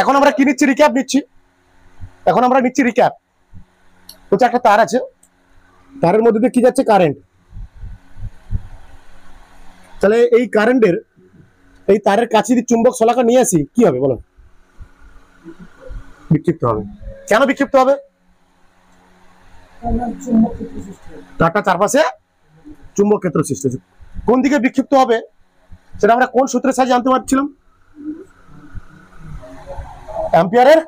এখন আমরা কি নিচ্ছি, রিক্যাপ নিচ্ছি। এখন আমরা নিচ্ছি রিক্যাপ। হচ্ছে একটা তার আছে, তারের মধ্যে দিয়ে কি যাচ্ছে, কারেন্ট। তাহলে এই কারেন্টের, এই তারের কাছে যদি চুম্বক শলাকা নিয়ে আসি, কি হবে বলো? বিক্ষিপ্ত হবে। কেন বিক্ষিপ্ত হবে? তারটা চারপাশে চুম্বক ক্ষেত্র সৃষ্টি হচ্ছে। কোন দিকে বিক্ষিপ্ত হবে সেটা আমরা কোন সূত্রের সাহায্যে জানতে পারছিলাম? অ্যাম্পিয়ারের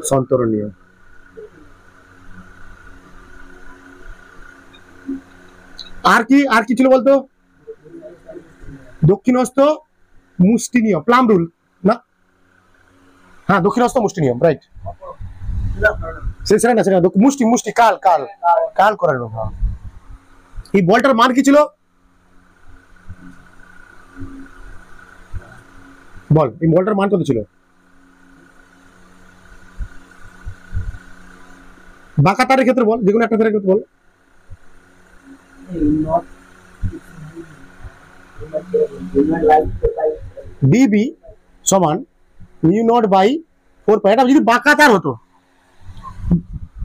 সন্তরণ নিয়ম। আর কি ছিল বলতো? দক্ষিণহস্ত মুষ্টি নিয়ম, প্লাম রুল না? হ্যাঁ, দক্ষিণহস্ত মুষ্টি নিয়ম, রাইট। সেটা না, সেটা মুষ্টি মুষ্টি কাল কাল কাল করার নিয়ম। এই বলটার মান কি ছিল বল? এই বলটার মান কত ছিল? বাঁকা তারের ক্ষেত্রে বল, যেকোনো একটা তারের ক্ষেত্রে বল। ডিবি সমান মিউ নট বাই 4 পাই। এটা যদি বাঁকা তার হতো,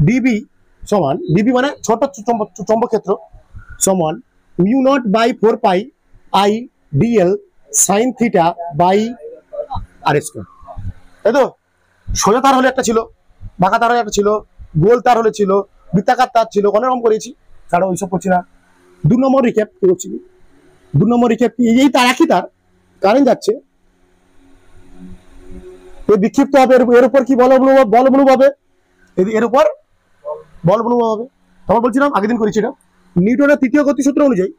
ডিবি সমান, ডিবি মানে ছোট চৌম্বক ক্ষেত্র, সমান mu naught by 4 pi I dl sine theta by r square. তাই তো? সোজা তার হলে একটা ছিল, বাঁকা তার হলে একটা ছিল, গোল তার হলে ছিল, বৃত্তাকার তার ছিল, অনেক রকম করেছি। কারণ ওইসব করছি না। 2 নম্বর রিক্যাপ করছি। 2 নম্বর রিক্যাপ কি? এই তার, একই তার, কারেন্ট যাচ্ছে, বিক্ষিপ্ত হবে। এর উপর কি বল অনুভব হবে? এর উপর বল অনুভব হবে। তখন বলছিলাম, আগের দিন করেছি এটা, নিউটনের তৃতীয় গতিসূত্র অনুযায়ী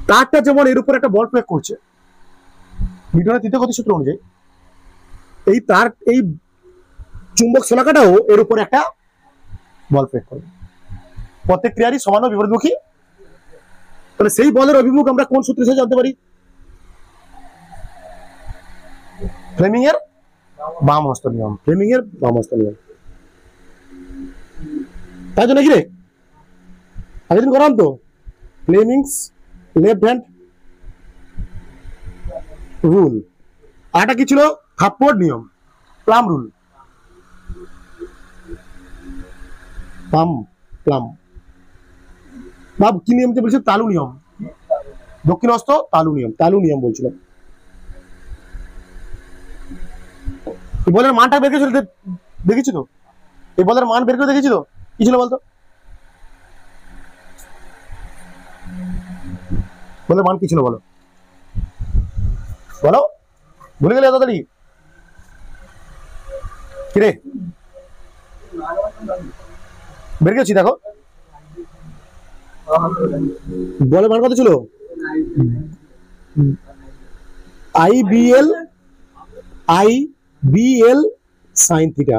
তারটা যেমন এর উপর একটা বল প্রয়োগ করছে, নিউটনের তৃতীয় গতিসূত্র অনুযায়ী এই তার, এই চুম্বক শলাকাটাও এর উপর একটা বল প্রয়োগ করবে। প্রত্যেক ক্রিয়ারই সমান ও বিপরীতমুখী। তাহলে সেই বলের অভিমুখ আমরা কোন সূত্রে সাহায্যে জানতে পারি? ফ্লেমিং এর বাম হস্ত নিয়ম। ফ্লেমিং এর বাম হস্ত নিয়ম। তাই তো নাকি রে? আগের দিন করাম তো, ফ্লেমিংস লেফট হ্যান্ড রুল। আরটা কি ছিল? হাফপোর্ড নিয়ম, প্লাম রুল। প্লাম বাব কি নিয়মটা বলছে? তালু নিয়ম, দক্ষিণহস্ত তালু নিয়ম, তালু নিয়ম বলছিলাম। এই বলের মানটা বের করে দেখেছি তো, এই বলের মান বের করে দেখেছি তো, কি ছিল বলতো? বলের মান কি ছিল বলো? বলো, ভুলে গেলে তাড়াতাড়ি কিরে? বের করেছি, দেখো বলের মান কত ছিল? I BL sine theta.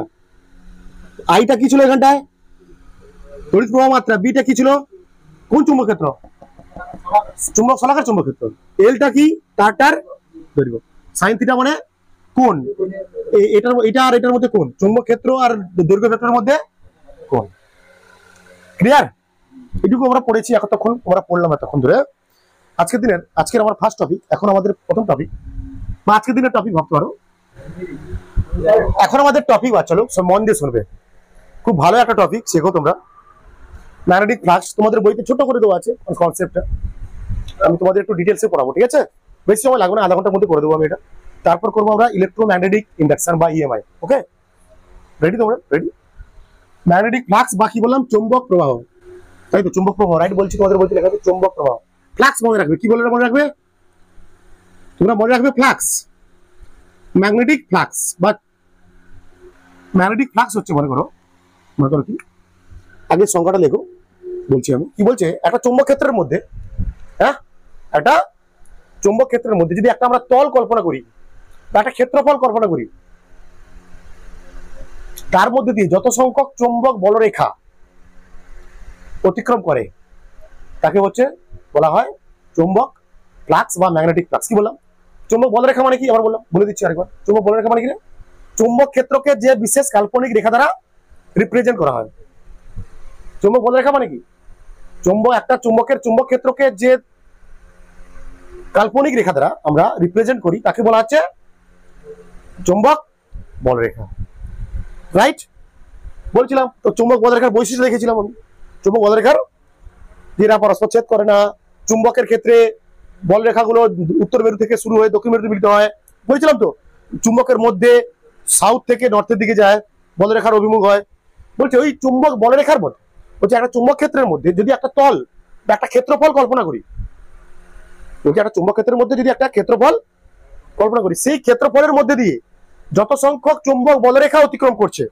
আইটা কি ছিল এখানটায়? তড়িৎ প্রবাহ মাত্রা। বিটা কি ছিল? কোন চুম্বক ক্ষেত্র? চুম্বক শলাকার চুম্বক ক্ষেত্র। এলটা কি? তারটার দৈর্ঘ্য। সাইন থিটা মানে কোণ। এটা আর এটার মধ্যে কোণ, চুম্বক ক্ষেত্র আর দৈর্ঘ্য ভেক্টরের মধ্যে কোণ। ক্লিয়ার? এটুকু আমরা পড়েছি এতক্ষণ, আমরা পড়লাম এতক্ষণ ধরে। আজকের আমার ফার্স্ট টপিক, এখন আমাদের প্রথম টপিক বা আজকের দিনের টপিক ভাবতে পারো। এখন আমাদের টপিক চলো মন দিয়ে শুনবে, খুব ভালো একটা টপিক, শেখো তোমরা। ম্যাগনেটিক ফ্লাক্স তোমাদের বইতে ছোট করে দেওয়া আছে কনসেপ্টটা, আমি তোমাদের একটু ডিটেলসে পড়াবো, ঠিক আছে? বেশি সময় লাগবে না, আধা ঘন্টার মধ্যে করে দেবো আমি এটা। তারপর করবো আমরা ইলেকট্রোম্যাগনেটিক ইন্ডাকশন বা ইএমআই। ওকে, রেডি তোমরা? রেডি? ম্যাগনেটিক ফ্লাক্স বা কি বললাম? চুম্বক প্রবাহ, তাই তো? চুম্বক প্রবাহ, রাইট বলছি, তোমাদের বইতে লেখা আছে চুম্বক প্রবাহ। ফ্লাক্স মনে রাখবে, কি বলে মনে রাখবে তোমরা? মনে রাখবে ফ্লাক্স, ম্যাগনেটিক ফ্লাক্স বা ম্যাগনেটিক ফ্লাক্স হচ্ছে, মনে করো কি, আগে সংখ্যাটা লেখো, বলছি আমি। কি বলছে? একটা চুম্বক ক্ষেত্রের মধ্যে, হ্যাঁ, একটা চুম্বক ক্ষেত্রের মধ্যে যদি একটা আমরা তল কল্পনা করি বা একটা ক্ষেত্রফল কল্পনা করি, তার মধ্যে দিয়ে যত সংখ্যক চুম্বক বলরেখা অতিক্রম করে তাকে হচ্ছে বলা হয় চুম্বক ফ্লাক্স বা ম্যাগনেটিক ফ্লাক্স। কি বললাম? চুম্বক বলরেখা মানে কি আবার বললাম, বলে দিচ্ছি আরেকবার। চুম্বক বলরেখা মানে কি? চুম্বক ক্ষেত্রকে যে বিশেষ কাল্পনিক রেখা দ্বারা রিপ্রেজেন্ট করা হয়। চুম্বক বলরেখা মানে কি? একটা চুম্বকের চুম্বক ক্ষেত্রকে যে কাল্পনিক রেখা দ্বারা আমরা রিপ্রেজেন্ট করি তাকে বলা হচ্ছে চুম্বক বলরেখা, রাইট? বলছিলাম তো চুম্বক বলরেখার বৈশিষ্ট্য দেখেছিলাম আমি। চুম্বক বলরেখার এরা পরস্পর ছেদ করে না। চুম্বকের ক্ষেত্রে বলরেখাগুলো উত্তর মেরু থেকে শুরু হয়ে দক্ষিণ মেরুতে মিলিত হয়, বলছিলাম তো। চুম্বকের মধ্যে সাউথ থেকে নর্থের দিকে যায়, বলরেখার অভিমুখ হয়। বলছে ওই চুম্বক বলরেখার মধ্যে, বলছে একটা চুম্বক ক্ষেত্রের মধ্যে যদি একটা তল বা একটা ক্ষেত্রফল কল্পনা করি, বলছে একটা চুম্বক ক্ষেত্রের মধ্যে যদি একটা ক্ষেত্রফল কল্পনা করি, সেই ক্ষেত্রফলের মধ্যে দিয়ে যত সংখ্যক চুম্বক বলরেখা অতিক্রম করছে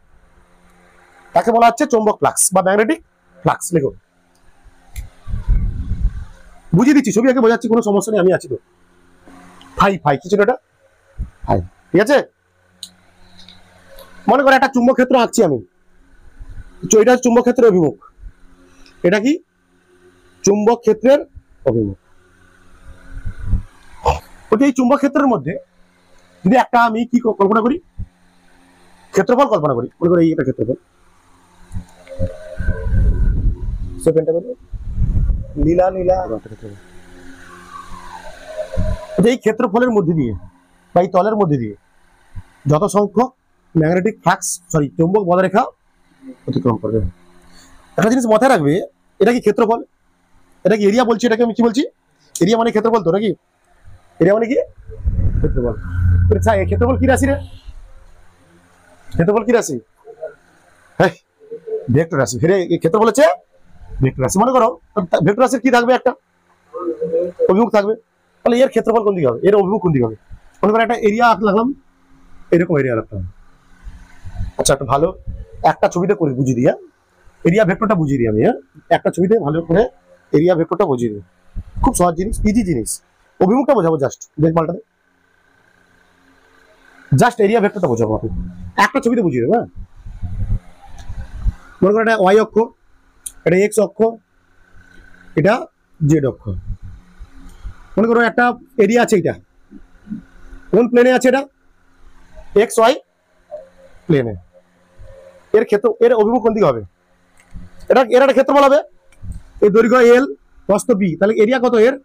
তাকে বলা হচ্ছে চুম্বক ফ্লাক্স বা ম্যাগনেটিক ফ্লাক্স। লিখো, বুঝিয়ে দিচ্ছি, ছবি আগে বোঝাচ্ছি, কোনো সমস্যা নেই, আমি আছি তো। ফাই কি ছিল এটা? ফাই, ঠিক আছে। মনে করো একটা চুম্বক ক্ষেত্র আঁকছি আমি, এটা চুম্বক ক্ষেত্রের অভিমুখ, এটা কি চুম্বক ক্ষেত্রের অভিমুখ। ওকে, এই চুম্বক ক্ষেত্রের মধ্যে যদি একটা আমি কি কল্পনা করি, ক্ষেত্রফল কল্পনা করি, মনে করি এটা ক্ষেত্রফল, লীলা লীলা, এই ক্ষেত্রফলের মধ্যে দিয়ে বা এই তলের মধ্যে দিয়ে যত সংখ্যক ম্যাগনেটিক ফ্লাক্স চুম্বক বলরেখা অতিক্রম করবে। একটা জিনিস মাথায় রাখবে, এটা কি ক্ষেত্রফল, এটা কি এরিয়া বলছি, এটাকে আমি কি বলছি? এরিয়া মানে ক্ষেত্রফল তো নাকি? এরিয়া মানে কি ক্ষেত্রফল। ক্ষেত্রফল কি রাশি রে? ক্ষেত্রফল কি রাশি? হ্যাঁ, ভেক্টর রাশি। ক্ষেত্রফল হচ্ছে ভেক্টর রাশি। মনে করো ভেক্টর রাশির কি থাকবে? একটা অভিমুখ থাকবে। তাহলে এর ক্ষেত্রফল কোন দিকে হবে, এর অভিমুখ কোন দিকে হবে? মনে করো একটা এরিয়া রাখলাম, এরকম এরিয়া রাখলাম। আচ্ছা, একটা ভালো একটা ছবিতে করে বুঝিয়ে দিই। এরিয়া ভেক্টরটা বুঝিয়ে দিই আমি। একটা ছবিতে ভালো করে এরিয়া ভেক্টরটা বুঝিয়ে দিই। খুব সহজ জিনিস, ইজি জিনিস। অভিমুখটা বোঝাবো, জাস্ট দেখ পাল্টাতে, জাস্ট এরিয়া ভেক্টরটা বোঝাবো আপনি একটা ছবিতে বুঝিয়ে দেবো। হ্যাঁ, মনে করো এটা ওয়াই অক্ষ, এটা এক্স অক্ষ, এটা জেড অক্ষ। মনে করো একটা এরিয়া আছে, এটা কোন প্লেনে আছে? এটা এক্স ওয়াই প্লেনে। এর ক্ষেত্র, এর অভিমুখ কোন দিকে হবে? এটা এর একটা ক্ষেত্রফল হবে, এই দৈর্ঘ্য এল, প্রস্থ বি, তাহলে এরিয়া কত? এর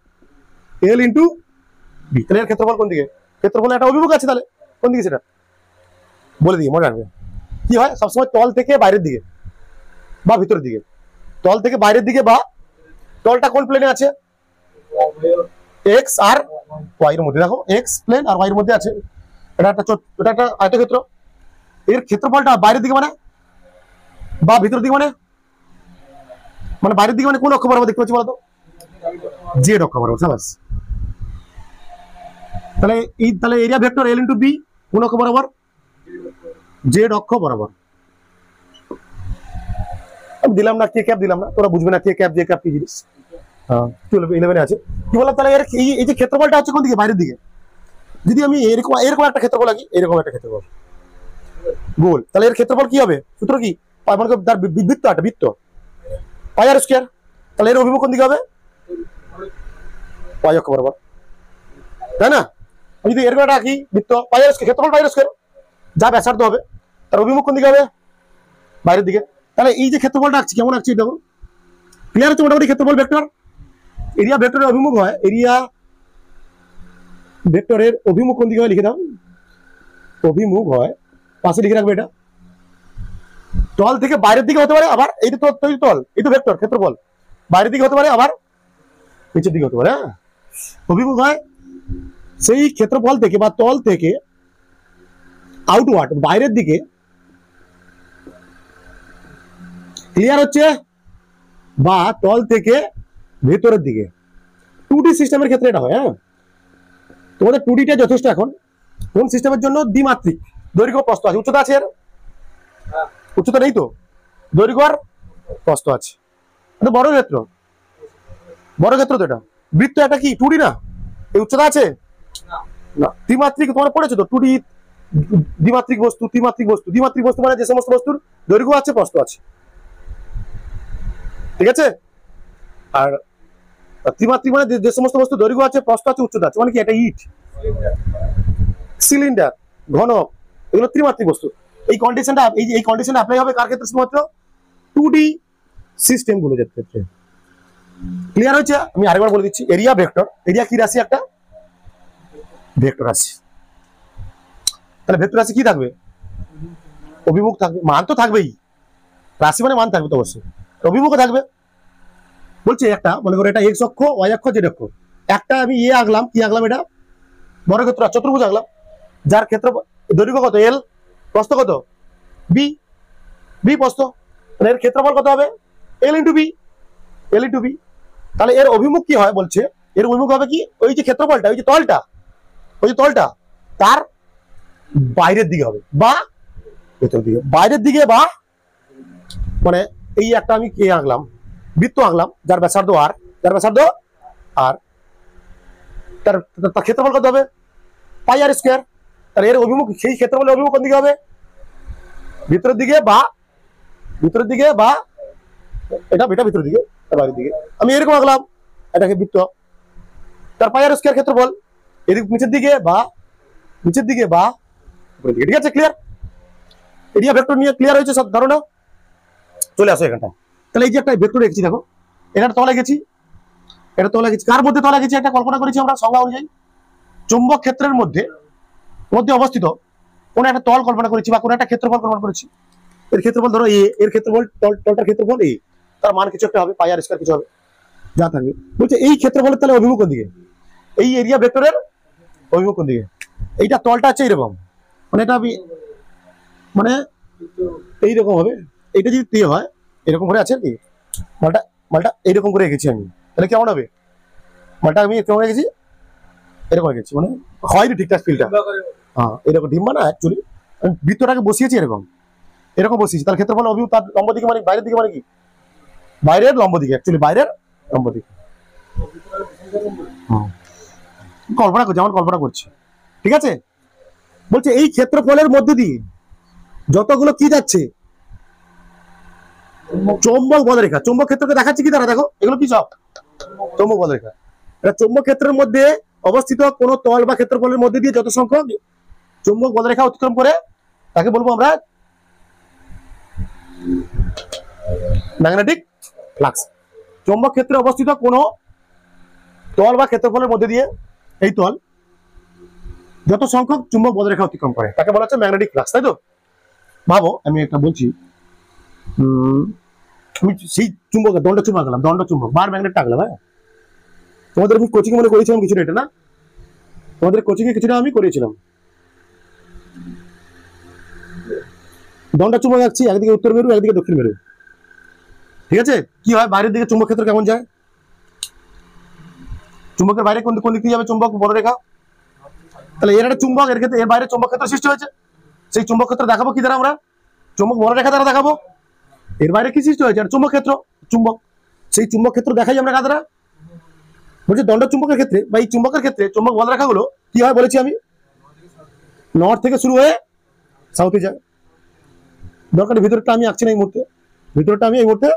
এল ইন্টু বি। তাহলে এর ক্ষেত্রফল কোন দিকে? ক্ষেত্রফলে একটা অভিমুখ আছে, তাহলে কোন দিকে সেটা বলে দিই, মনে রাখবে। কি হয় সবসময় তল থেকে বাইরের দিকে বা ভিতরের দিকে, তল থেকে বাইরের দিকে, বা তলটা কোন প্লেনে আছে? এক্স আর ওয়াই এর মধ্যে। দেখো এক্স প্লেন আর ওয়াই এর মধ্যে আছে, এটা একটা আয়তক্ষেত্র। এর ক্ষেত্রফলটা বাইরের দিকে মানে বা ভিতরের দিকে মানে বাইরের দিকে মানে কোন অক্ষ বরাবর দেখতে পাচ্ছি বলতো? জেড অক্ষ বরাবর। সাবাস। তাহলে area vector L into B কোন অক্ষ বরাবর? জেড অক্ষ বরাবর। আমি দিলাম না কে ক্যাপ, দিলাম না, তোরা বুঝবে না কে ক্যাপ জে ক্যাপ কি জিনিস। হ্যাঁ, 11 আছে। কি বললাম? তাহলে এর এই যে ক্ষেত্রফলটা হচ্ছে কোন দিকে? বাইরের দিকে। যদি আমি এরকম এরকম একটা ক্ষেত্রফল আঁকি, এরকম একটা ক্ষেত্রফল গোল, তাহলে এর ক্ষেত্রফল কি হবে? সূত্র কি? তার বৃত্ত, একটা বৃত্ত পাই আর স্কয়ার। তাহলে এর অভিমুখ কোন দিকে হবে? পাই অক্ষ বরাবর, তাই না? আমি যদি এরকম একটা আঁকি বৃত্ত, পাই আর স্কয়ার, ক্ষেত্রফল পাই আর স্কয়ার, যা ব্যাসার্ধ হবে, তার অভিমুখ কোন দিকে হবে? বাইরের দিকে। তাহলে এই যে ক্ষেত্রফলটা আঁকছি, কেমন আঁকছি দেখো, ক্লিয়ার হচ্ছে মোটামুটি? ক্ষেত্রফল ভেক্টর, এরিয়া ভেক্টরের অভিমুখ হয়, এরিয়া ভেক্টরের অভিমুখ কোন দিকে হয় লিখে দাও। অভিমুখ হয়, পাশে লিখে রাখবে, এটা তল থেকে বাইরের দিকে হতে পারে, আবার এই তো তল, এই তো ভেক্টর ক্ষেত্রফল, বাইরের দিকে হতে পারে, আবার নিচের দিকে হতে পারে। হ্যাঁ, অভিমুখ হয় সেই ক্ষেত্রফল থেকে বা তল থেকে আউটওয়ার্ড, বাইরের দিকে। ক্লিয়ার হচ্ছে? বা তল থেকে ভেতরের দিকে। 2D সিস্টেমের ক্ষেত্রে এটা হয়। হ্যাঁ, তোমাদের 2Dটা যথেষ্ট এখন। কোন সিস্টেমের জন্য? দ্বিমাত্রিক, দৈর্ঘ্য প্রস্থ আছে, উচ্চতা আছে, এর উচ্চতা নেই তো, দৈর্ঘ্য আর প্রস্থ আছে। এটা বড় ক্ষেত্র, বড় ক্ষেত্র তো। এটা বৃত্ত, এটা কি 2D না? এই উচ্চতা আছে না? দ্বিমাত্রিক তোমরা পড়েছো তো, 2D দ্বিমাত্রিক বস্তু, ত্রিমাত্রিক বস্তু। দ্বিমাত্রিক বস্তু মানে যে সমস্ত বস্তুর দৈর্ঘ্য আছে, প্রস্থ আছে, ঠিক আছে? আর ত্রিমাত্রিক মানে যে সমস্ত বস্তু দৈর্ঘ্য আছে, প্রস্থ আছে, উচ্চতা আছে। মানে কি? এটা ইট, সিলিন্ডার, ঘনক, এগুলো ত্রিমাত্রিক বস্তু। এই কন্ডিশনটা অ্যাপ্লাই হবে কার ক্ষেত্রে? শুধুমাত্র 2D সিস্টেম গুলোর ক্ষেত্রে। ক্লিয়ার হয়েছে? আমি আরেকবার বলে দিচ্ছি, এরিয়া ভেক্টর, এরিয়া কি রাশি? একটা ভেক্টর রাশি। তাহলে ভেক্টর রাশি কি থাকবে? অভিমুখ থাকবে, মান তো থাকবেই, রাশি মানে মান থাকবে তো অবশ্যই, অভিমুখ থাকবে। বলছে একটা মনে করো এটা এক্স অক্ষ, ওয়াই অক্ষ, জেড অক্ষ, একটা আমি আঁকলাম, কি আঁকলাম? এটা বর্গক্ষেত্র চতুর্ভুজ আঁকলাম, যার ক্ষেত্র দৈর্ঘ্য কত এল, প্রস্থ কত বি, বি প্রস্থ, এর ক্ষেত্রফল কত হবে? L into B, L into B. তাহলে এর অভিমুখ কি হয় বলছে, এর অভিমুখ হবে কি, ওই যে ক্ষেত্রফলটা, ওই যে তলটা, ওই যে তলটা তার বাইরের দিকে হবে বা ভেতরের দিকে, বাইরের দিকে বা মানে এই একটা আমি কে আঁকলাম, বৃত্ত আঁকলাম যার ব্যাসার্ধ আর, যার ব্যাসার্ধ আর, তার ক্ষেত্রফল কত হবে? পাই আর স্কয়ার। তাহলে এর অভিমুখ, সেই ক্ষেত্রফলের অভিমুখ কোন দিকে হবে? ভিতরের দিকে বা, ভিতরের দিকে বা এটা এটা ভিতরের দিকে, বাইরের দিকে। আমি এরকম আঁকলাম এটাকে বৃত্ত, তার পাই আর স্কয়ার ক্ষেত্রফল, এদিক নিচের দিকে বা নিচের দিকে বা উপরের দিকে। ঠিক আছে, ক্লিয়ার? এরিয়া ভেক্টর নিয়ে ক্লিয়ার হয়েছে সব ধারণা? চলে আসো এখানটা। তাহলে এই যে একটা ভেক্টর রেখেছি, দেখো এটা তলা গেছি, এটা তলা গেছি, কার মধ্যে তলা গেছি? একটা কল্পনা করেছি আমরা সংজ্ঞা অনুযায়ী, চুম্বক ক্ষেত্রের মধ্যে মধ্যে অবস্থিত কোন একটা তল কল্পনা করেছি বা কোন একটা ক্ষেত্রফল কল্পনা করেছি। এর ক্ষেত্রফল ধরো এ, এর ক্ষেত্রফল তলটার ক্ষেত্রফল এ, তার মান কিছু একটা হবে, পাই আর স্কয়ার কিছু হবে, যা থাকবে। বলছে এই ক্ষেত্রফলের তাহলে অভিমুখ কোন দিকে? এই এরিয়া ভেক্টরের অভিমুখ কোন দিকে? এইটা তলটা আছে এরকম, মানে এটা আমি মানে এইরকম হবে, এইটা যদি তে হয় এরকম করে আছে কি, মালটা মালটা এইরকম করে রেখেছি আমি, তাহলে কেমন হবে? মালটা আমি কেমন রেখেছি? এরকম রেখেছি, মানে হয়নি ঠিকঠাক ফিলটা, হ্যাঁ এরকম ডিম্বা না অ্যাকচুয়ালি, আমি বৃত্তটাকে বসিয়েছি এরকম, এরকম বসিয়েছি। তার ক্ষেত্রফল অভিমুখ তার লম্ব দিকে মানে বাইরের দিকে, মানে কি বাইরের লম্ব দিকে, অ্যাকচুয়ালি বাইরের লম্ব দিকে। কল্পনা করছি, যেমন কল্পনা করছি, ঠিক আছে? বলছে এই ক্ষেত্রফলের মধ্যে দিয়ে যতগুলো কি যাচ্ছে, চৌম্বক বলরেখা, চৌম্বক ক্ষেত্রকে দেখাচ্ছে কি তারা, দেখো এগুলো কি সব চৌম্বক বলরেখা। এটা চৌম্বক ক্ষেত্রের মধ্যে অবস্থিত কোন তল বা ক্ষেত্রফলের মধ্যে দিয়ে যত সংখ্যক চৌম্বক বলরেখা অতিক্রম করে তাকে বলবো আমরা ম্যাগনেটিক ফ্লাক্স। চৌম্বক ক্ষেত্রে অবস্থিত কোন তল বা ক্ষেত্রফলের মধ্যে দিয়ে এই তল যত সংখ্যক চুম্বক বলরেখা অতিক্রম করে তাকে বলা হচ্ছে ম্যাগনেটিক ফ্লাক্স, তাই তো? ভাবো আমি একটা বলছি, আমি সেই চুম্বক দণ্ড চুম্বক আঁকলাম, দণ্ড চুম্বক বার ম্যাগনেটটা আঁকলাম, হ্যাঁ তোমাদের আমি কোচিং মনে করেছিলাম কিছুটা, এটা না তোমাদের কোচিং এ কিছুটা আমি করেছিলাম। দণ্ড চুম্বক আঁকছি, একদিকে উত্তর মেরু একদিকে দক্ষিণ মেরু, ঠিক আছে? কি হয় বাইরের দিকে চুম্বক ক্ষেত্র কেমন যায়? চুম্বকের বাইরে কোন দিক দিয়ে যাবে চুম্বক বলরেখা? তাহলে এর একটা চুম্বক, এর ক্ষেত্রে এর বাইরে চুম্বক ক্ষেত্র সৃষ্টি হয়েছে, সেই চুম্বক ক্ষেত্র দেখাবো কি দ্বারা? আমরা চুম্বক বলরেখা দ্বারা দেখাবো। এর বাইরে কি সৃষ্টি হয়েছে? চুম্বক ক্ষেত্র, চুম্বক, সেই চুম্বক ক্ষেত্র দেখাই আমরা কাদের? বলছি দণ্ড চুম্বকের ক্ষেত্রে বা এই চুম্বকের ক্ষেত্রে চুম্বক বলরেখা গুলো কি হয় বলেছি আমি, নর্থ থেকে শুরু হয়ে সাউথে যায়। দরকার ভিতরটা আমি আঁকছি না এই মুহূর্তে, ভিতরটা আমি এই মুহূর্তে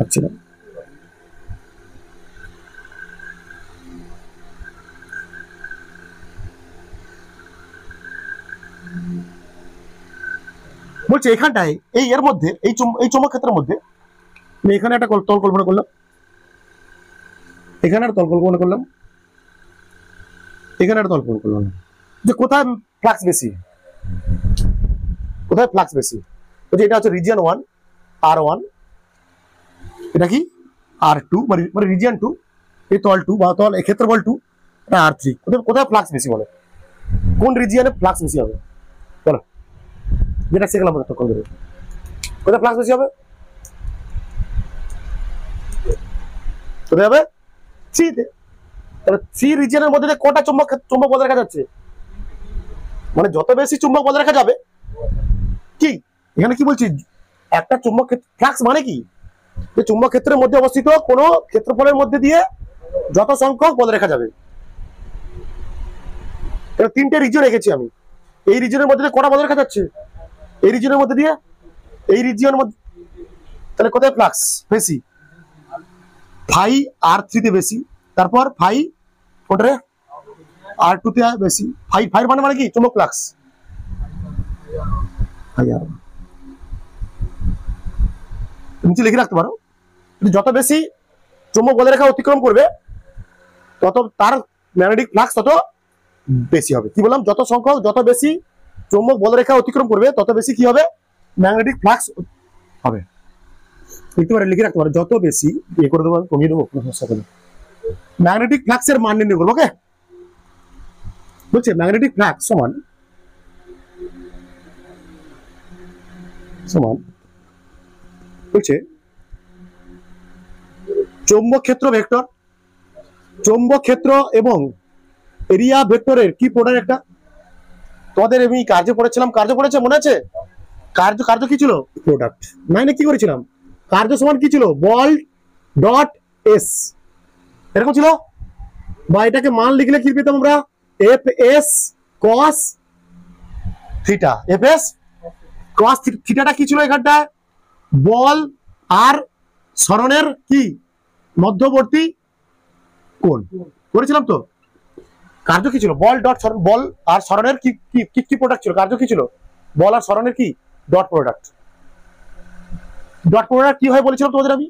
আঁকছি না। বলছে এখানটায় এই এর মধ্যে এই চুম্বক ক্ষেত্রের মধ্যে আমি এখানে একটা তল কল্পনা করলাম, এখানে একটা তল কল্পনা করলাম, এখানে একটা তল কল্পনা করলাম, যে কোথায় ফ্লাক্স বেশি, কোথায় ফ্লাক্স বেশি? বলছে এটা হচ্ছে রিজিয়ন 1 R1, এটা কি R2 মানে রিজিয়ন 2, এই তল 2 বা তল এই ক্ষেত্রফল 2, এটা R3। কোথায় ফ্লাক্স বেশি বলে, কোন রিজিয়নে ফ্লাক্স বেশি হবে বলো? যেটা শিখলাম তখন ধরে, কোথায় ফ্লাক্স বেশি হবে? কোথায় হবে? সিতে। তাহলে সি রিজিয়নের মধ্যে কটা চুম্বক বলরেখা যাচ্ছে, মানে যত বেশি চুম্বক বলরেখা যাবে কি, এখানে কি বলছি একটা চুম্বক ফ্লাক্স মানে কি, যে চুম্বক ক্ষেত্রের মধ্যে অবস্থিত কোন ক্ষেত্রফলের মধ্যে দিয়ে যত সংখ্যক বলরেখা যাবে। তিনটে রিজিয়ন রেখেছি আমি, এই রিজিয়নের মধ্যে দিয়ে কটা বলরেখা যাচ্ছে, এই রিজিয়নের মধ্যে দিয়ে, এই রিজিয়নের মধ্যে, তাহলে কোথায় ফ্লাক্স বেশি? ফাই R3 তে বেশি, তারপর ফাই কোনটারে R2 তে বেশি। ফাই মানে কি চুম্বক ফ্লাক্স, নিচে লিখে রাখতে পারো, যত বেশি চুম্বক বলরেখা অতিক্রম করবে তত তার ম্যাগনেটিক ফ্লাক্স তত বেশি হবে। কি বললাম? যত সংখ্যক যত বেশি চৌম্বক বলরেখা অতিক্রম করবে তত বেশি কি হবে, ম্যাগনেটিক ফ্লাক্স হবে। লিখতে পারে, লিখে রাখতে পারে, যত বেশি ইয়ে করে দেবো, আমি কমিয়ে দেবো, কোনো সমস্যা নেই। ম্যাগনেটিক ফ্লাক্সের মান নির্ণয় করবো। ওকে, বলছে ম্যাগনেটিক ফ্লাক্স সমান সমান বলছে চৌম্বক ক্ষেত্র ভেক্টর, চৌম্বক ক্ষেত্র এবং এরিয়া ভেক্টরের কি প্রোডাক্ট একটা। তোমাদের আমি কার্য পড়েছিলাম, কার্য পড়েছে মনে আছে? কার্য কার্য কি ছিল? প্রোডাক্ট। মানে কি করেছিলাম, কার্য সমান কি ছিল, বল ডট এস, এরকম ছিল। বা এটাকে মান লিখলে কি পেতাম আমরা, F S cos theta. F S cos থিটাটা কি ছিল এখানটায়, বল আর সরণের কি মধ্যবর্তী কোণ করেছিলাম। তো কার্য কি ছিল, বল ডট সরণ, বল আর সরণের কি কি কি প্রোডাক্ট ছিল, কার্য কি ছিল, বল আর সরণের কি ডট প্রোডাক্ট। ডট প্রোডাক্ট কি হয় বলেছিলাম তোমাদের, আমি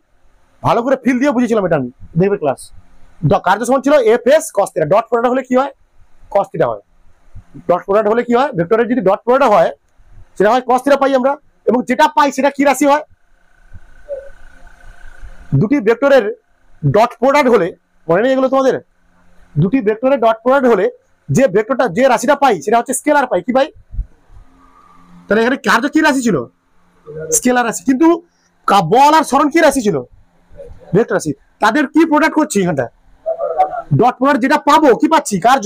ভালো করে ফিল দিয়ে বুঝেছিলাম এটা, আমি দেখবে ক্লাস। কার্য সমান ছিল F S cos theta, dot product হলে কি হয়, কস থিটা হয়। ডট প্রোডাক্ট হলে কি হয়, ভেক্টরের যদি ডট প্রোডাক্ট হয় সেটা হয় কস থিটা পাই আমরা। এবং যেটা পাই সেটা কি রাশি হয়, দুটি ভেক্টরের ডট প্রোডাক্ট হলে, মনে নেই এগুলো তোমাদের, দুটি ভেক্টরের ডট প্রোডাক্ট হলে যে ভেক্টরটা যে রাশিটা পাই সেটা হচ্ছে স্কেলার পাই। কি পাই, তাহলে এখানে কার্য কি রাশি ছিল, স্কেলার রাশি। কিন্তু বল আর সরণ কি রাশি ছিল, ভেক্টর রাশি। তাদের কি প্রোডাক্ট করছি এখানটা, ডট প্রোডাক্ট যেটা পাবো কি পাচ্ছি, কার্য,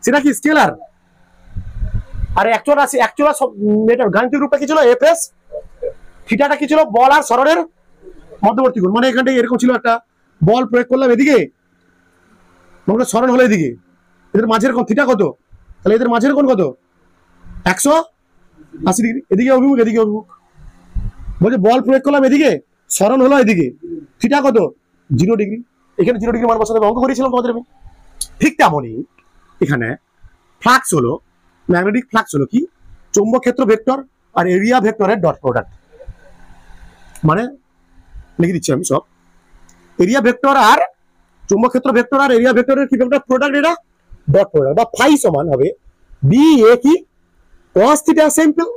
সেটা কি স্কেলার। আর অ্যাকচুয়াল রাশি, অ্যাকচুয়াল গাণিতিক রূপটা কি ছিল, এফ এস, থিটাটা কি ছিল, বল আর সরণের মধ্যবর্তী কোণ। মানে এখানটা এরকম ছিল, একটা বল প্রয়োগ করলাম এদিকে, মনে সরণ হলো এদিকে, এদের মাঝের কোণ থিটা কত, তাহলে এদের মাঝের কোণ কত, 180 ডিগ্রি। এদিকে অভিমুখ, এদিকে অভিমুখ। বলছে বল প্রয়োগ করলাম এদিকে, সরণ হলো এদিকে, থিটা কত, 0 ডিগ্রি। এখানে 0 ডিগ্রি মান বসাতে অঙ্ক করেছিলাম তোমাদের আমি। ঠিক তেমনই এখানে ফ্লাক্স হলো, ম্যাগনেটিক ফ্লাক্স হলো কি, চৌম্বক ক্ষেত্র ভেক্টর আর এরিয়া ভেক্টরের ডট প্রোডাক্ট। মানে লিখে দিচ্ছি আমি সব, এরিয়া ভেক্টর আর চৌম্বক ক্ষেত্র ভেক্টর আর এরিয়া ভেক্টরের কি ভেক্টর প্রোডাক্ট, এটা ডট প্রোডাক্ট। বা ফাই সমান হবে বি এ কি cos theta, simple.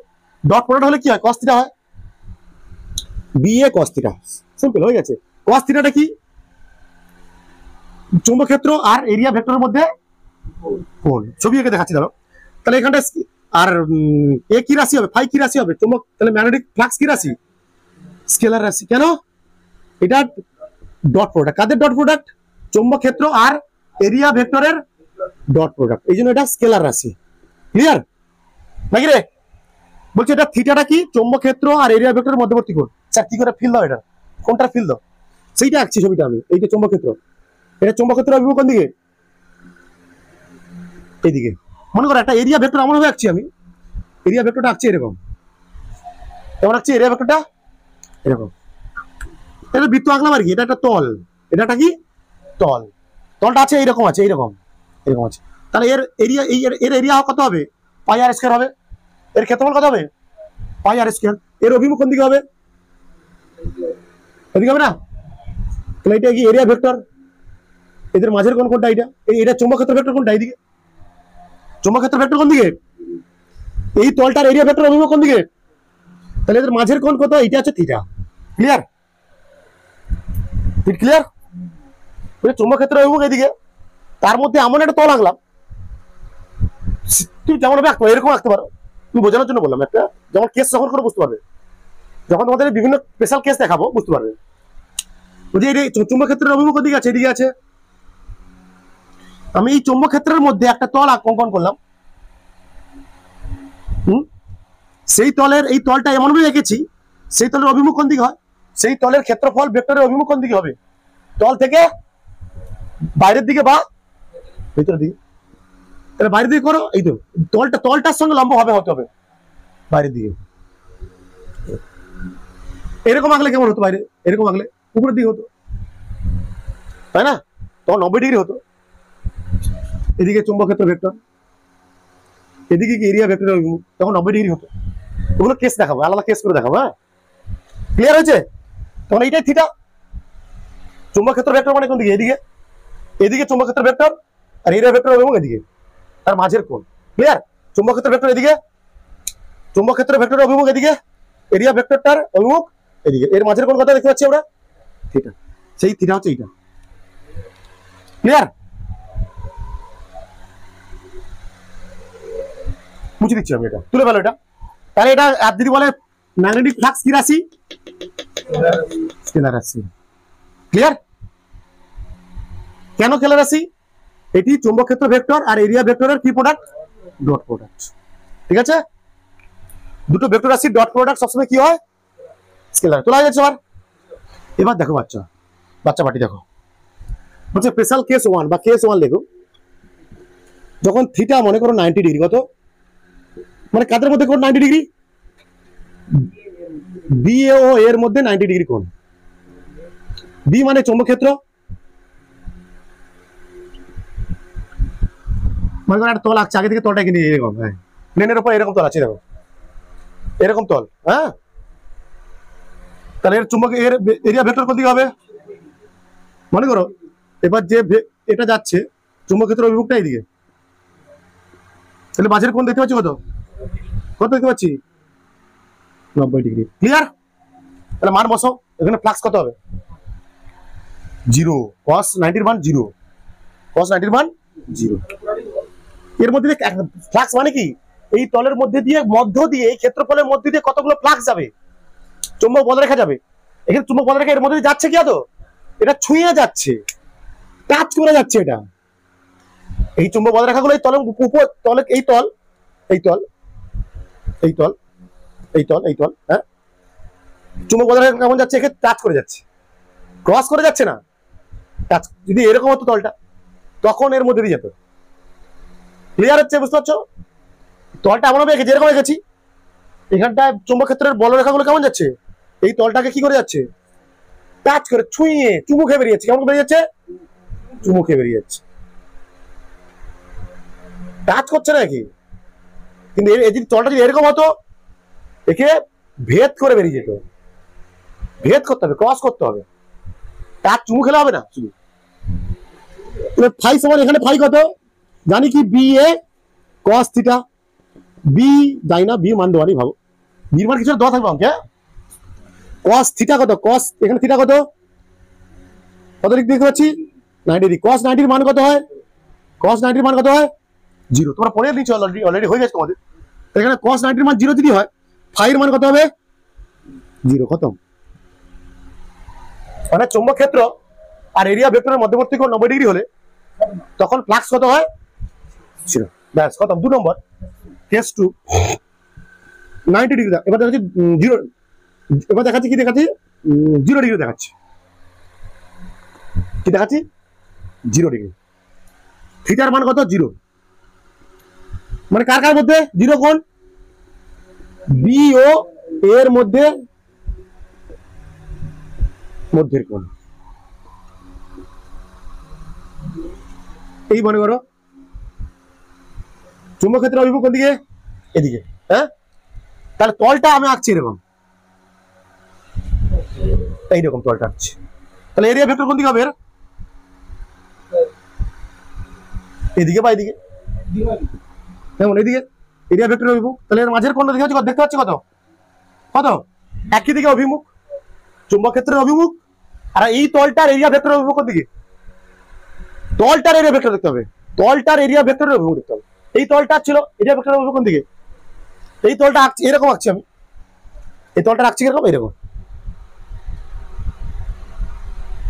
Dot product হলে কি হয়, cos থিটা হয়, B A cos theta, simple হয়ে গেছে। cos থিটাটা কি, চৌম্বক ক্ষেত্র আর এরিয়া ভেক্টরের মধ্যে কোণ। ছবি এঁকে দেখাচ্ছি ধরো, তাহলে এখানটা আর এ কি রাশি হবে, ফাই কি রাশি হবে, চৌম্বক, তাহলে ম্যাগনেটিক ফ্লাক্স কি রাশি, স্কেলার রাশি। কেন, এটা ডট প্রোডাক্ট, কাদের ডট প্রোডাক্ট, চৌম্বক ক্ষেত্র আর এরিয়া ভেক্টরের ডট প্রোডাক্ট, এই জন্য এটা স্কেলার রাশি। ক্লিয়ার নাকি রে? বলছে এটা থিটাটা কি, চৌম্বক ক্ষেত্র আর এরিয়া ভেক্টরের মধ্যবর্তী কোণ। স্যার কি করে ফিল দাও, এটা কোনটা ফিল দাও, সেইটা আঁকছি ছবিটা আমি। এইটা চৌম্বক ক্ষেত্র, এটা চৌম্বক ক্ষেত্র অভিমুখ কোন দিকে, এইদিকে। মনে করো একটা এরিয়া ভেক্টর এমন ভাবে আঁকছি আমি, এরিয়া ভেক্টরটা আঁকছি এরকম, কেমন আঁকছি এরিয়া ভেক্টরটা, এরকম। এটা বৃত্ত আঁকলাম আর কি, এটা একটা তল, এটা কি তল, তলটা আছে এইরকম, আছে এইরকম, এরকম আছে। তাহলে এর এরিয়া, এর এরিয়া কত হবে, পাই আর স্কয়ার হবে। এর ক্ষেত্রফল কত হবে, পাই আর স্কয়ার। এর অভিমুখ কোন দিকে হবে, এদিকে হবে না। তাহলে এটা কি এরিয়া ভেক্টর, এদের মাঝের কোন কোনটা, এটা চৌম্বক ক্ষেত্র ভেক্টর কোনটা, এইদিকে। চৌম্বক ক্ষেত্র ভেক্টর কোন দিকে, এই তলটার এরিয়া ভেক্টর অভিমুখ কোন দিকে, তাহলে এদের মাঝের কোন কত, এটা হচ্ছে থিটা। Clear, clear. চৌম্বক ক্ষেত্র অভিমুখ এদিকে, তার মধ্যে এমন একটা তল আঁকলাম, তুমি যেমন ভাবে আঁকতে পারো, এরকম আঁকতে পারো, তুমি বোঝানোর জন্য বললাম। একটা যেমন কেস যখন করে বুঝতে পারবে, যখন তোমাদের বিভিন্ন স্পেশাল কেস দেখাবো বুঝতে পারবে। বুঝি এই চৌম্বক ক্ষেত্রের অভিমুখ দিকে আছে, এদিকে আছে। আমি এই চৌম্বক ক্ষেত্রের মধ্যে একটা তল অঙ্কন করলাম, সেই তলের, এই তলটা এমন ভাবে এঁকেছি, সেই তলের অভিমুখ কোন দিকে হয়, সেই তলের ক্ষেত্রফল ভেক্টরের অভিমুখ কোন দিকে হবে, তল থেকে বাইরের দিকে বা ভিতরের দিকে। তাহলে বাইরের দিকে করো, এই তো তলটার সঙ্গে লম্ব হবে, হতে হবে বাইরের দিকে। এরকম আঁকলে কেমন হতো, বাইরে এরকম আঁকলে উপরের দিকে হতো, তাই না, তখন 90 ডিগ্রি হতো। এদিকে চৌম্বক ক্ষেত্র ভেক্টর, এদিকে কি এরিয়া ভেক্টরের অভিমুখ, তখন 90 ডিগ্রি হতো। ওগুলো কেস দেখাবো, আলাদা কেস করে দেখাবো। হ্যাঁ, ক্লিয়ার হয়েছে? তখন এইটাই থিটা। চৌম্বক ক্ষেত্র ভেক্টর মানে কোন দিকে, এদিকে, এদিকে চৌম্বক ক্ষেত্র ভেক্টর আর এরিয়া ভেক্টর অভিমুখ এদিকে, তার মাঝের কোণ। ক্লিয়ার? চৌম্বক ক্ষেত্র ভেক্টর এদিকে, চুম্বক ক্ষেত্রের ভেক্টরের অভিমুখ এদিকে, এরিয়া ভেক্টরটার অভিমুখ এদিকে, এর মাঝের কোন কথা দেখতে পাচ্ছি আমরা থিটা, সেই থিটা হচ্ছে এইটা। ক্লিয়ার? মুছে দিচ্ছি আমি, এটা তুলে ফেলো এটা। তাহলে এটা আর যদি বলে ম্যাগনেটিক ফ্লাক্স কি রাশি? স্কেলার রাশি। ক্লিয়ার? কেন স্কেলার রাশি? এটি চুম্বক ক্ষেত্র ভেক্টর আর এরিয়া ভেক্টরের কি প্রোডাক্ট? Dot product. ঠিক আছে, দুটো ভেক্টর রাশি ডট প্রোডাক্ট সবসময় কি হয়? স্কেলার। তোলা যাচ্ছে আবার। এবার দেখো বাচ্চা পার্টি দেখো, বলছে স্পেশাল কেস 1 বা কেস 1 লেখো। যখন থিটা মনে করো 90 ডিগ্রি, কত মানে কাদের মধ্যে কোণ 90 ডিগ্রি? বি ও এর মধ্যে 90 ডিগ্রি কোণ। বি মানে চৌম্বক ক্ষেত্র, মনে করো একটা তল আঁকছে, আগে থেকে তলটা কিনে এরকম, হ্যাঁ প্লেনের উপর এরকম তল আছে, দেখো এরকম তল, হ্যাঁ তাহলে এর চুম্বক এর এরিয়া ভেক্টর কোন দিকে হবে? মনে করো এবার যে এটা যাচ্ছে চুম্বক ক্ষেত্রের অভিমুখটা এইদিকে, তাহলে মাঝের কোণ দেখতে পাচ্ছি কত? কত দেখতে পাচ্ছি? 90 ডিগ্রি। ক্লিয়ার? তাহলে মান বসাও, এখানে ফ্লাক্স কত হবে? 0। cos 90 এর মান 0, cos 90 এর মান 0। এর মধ্যে ফ্লাক্স মানে কি? এই তলের মধ্যে দিয়ে এই ক্ষেত্রফলের মধ্যে দিয়ে কতগুলো ফ্লাক্স যাবে, চুম্বক বলরেখা যাবে। এখানে চুম্বক বলরেখা এর মধ্যে দিয়ে যাচ্ছে কি? আদৌ এটা ছুঁয়ে যাচ্ছে, টাচ করে যাচ্ছে। এটা এই চুম্বক বলরেখাগুলো এই তলের উপর, তলে এই তল, এই তল, এই তল, এই তল, এই তল, হ্যাঁ চুম্বক বলরেখা কেমন যাচ্ছে? একে টাচ করে যাচ্ছে, ক্রস করে যাচ্ছে না, টাচ। যদি এরকম হতো তলটা, তখন এর মধ্যে দিয়ে যেত। ক্লিয়ার হচ্ছে? বুঝতে পারছো? তলটা এমন হবে যেরকম এঁকেছি, এখানটায় চুম্বক ক্ষেত্রের বলরেখাগুলো কেমন যাচ্ছে? এই তলটাকে কি করে যাচ্ছে? টাচ করে, ছুঁয়ে, চুমু খেয়ে বেরিয়ে যাচ্ছে। কেমন বেরিয়ে যাচ্ছে? চুমু খেয়ে বেরিয়ে যাচ্ছে, টাচ করছে না কি? কিন্তু এই তলটা যদি এরকম হতো, একে ভেদ করে বেরিয়ে যেত। ভেদ করতে হবে, ক্রস করতে হবে, টাচ চুমু খেলে হবে না শুধু। ফাই সমান এখানে ফাই কত জানি কি? B A cos theta. B যাই না, বি মান দেওয়ানি, ভাবো বির মান কিছু দেওয়া থাকবে আমাকে। cos থিটা কত? cos এখানে থিটা কত? কত দিক দেখতে পাচ্ছি? 90 ডিগ্রি। cos 90 এর মান কত হয়? cos 90 এর মান কত হয়? 0। তোমরা পড়ে নিচ্ছ, অলরেডি হয়ে গেছে তোমাদের। এখানে cos 90 এর মান 0 যদি হয়, ফাই এর মান কত হবে? 0। খতম। মানে চৌম্বক ক্ষেত্র আর এরিয়া ভেক্টরের মধ্যবর্তী কোণ 90 ডিগ্রি হলে তখন ফ্লাক্স কত হয়? 0। ব্যাস খতম। 2 নম্বর কেস 2 90 ডিগ্রি। এবার দেখাচ্ছি 0, এবার দেখাচ্ছি কি? দেখাচ্ছি 0 ডিগ্রি দেখাচ্ছি। কি দেখাচ্ছি? 0 ডিগ্রি। থিটার মান কত? 0। মানে কার কার মধ্যে 0 কোণ? বি ও এর মধ্যে, মধ্যের কোণ। এই মনে করো চুম্বক ক্ষেত্রের অভিমুখ কোন দিকে? এদিকে, হ্যাঁ তাহলে তলটা আমি আঁকছি এরকম, এইরকম তলটা আঁকছি। তাহলে এরিয়া ভেক্টর কোন দিকে হবে? এদিকে বা এদিকে? কেমন? এদিকে এরিয়া ভেক্টর অভিমুখ। তাহলে এর মাঝের কোণটা দেখতে পাচ্ছি কত? কত? একই দিকে অভিমুখ, চুম্বক ক্ষেত্রের অভিমুখ। আর এই তলটার এরিয়া ভেক্টর অভিমুখ কোন দিকে? তলটার এরিয়া ভেক্টর দেখতে হবে, তলটার এরিয়া ভেক্টরের অভিমুখ দেখতে হবে। এই তলটা ছিল এরিয়া ভেক্টরের অভিমুখ কোন দিকে? এই তলটা আঁকছি এরকম, আঁকছি আমি এই তলটা আঁকছি এরকম, এরকম।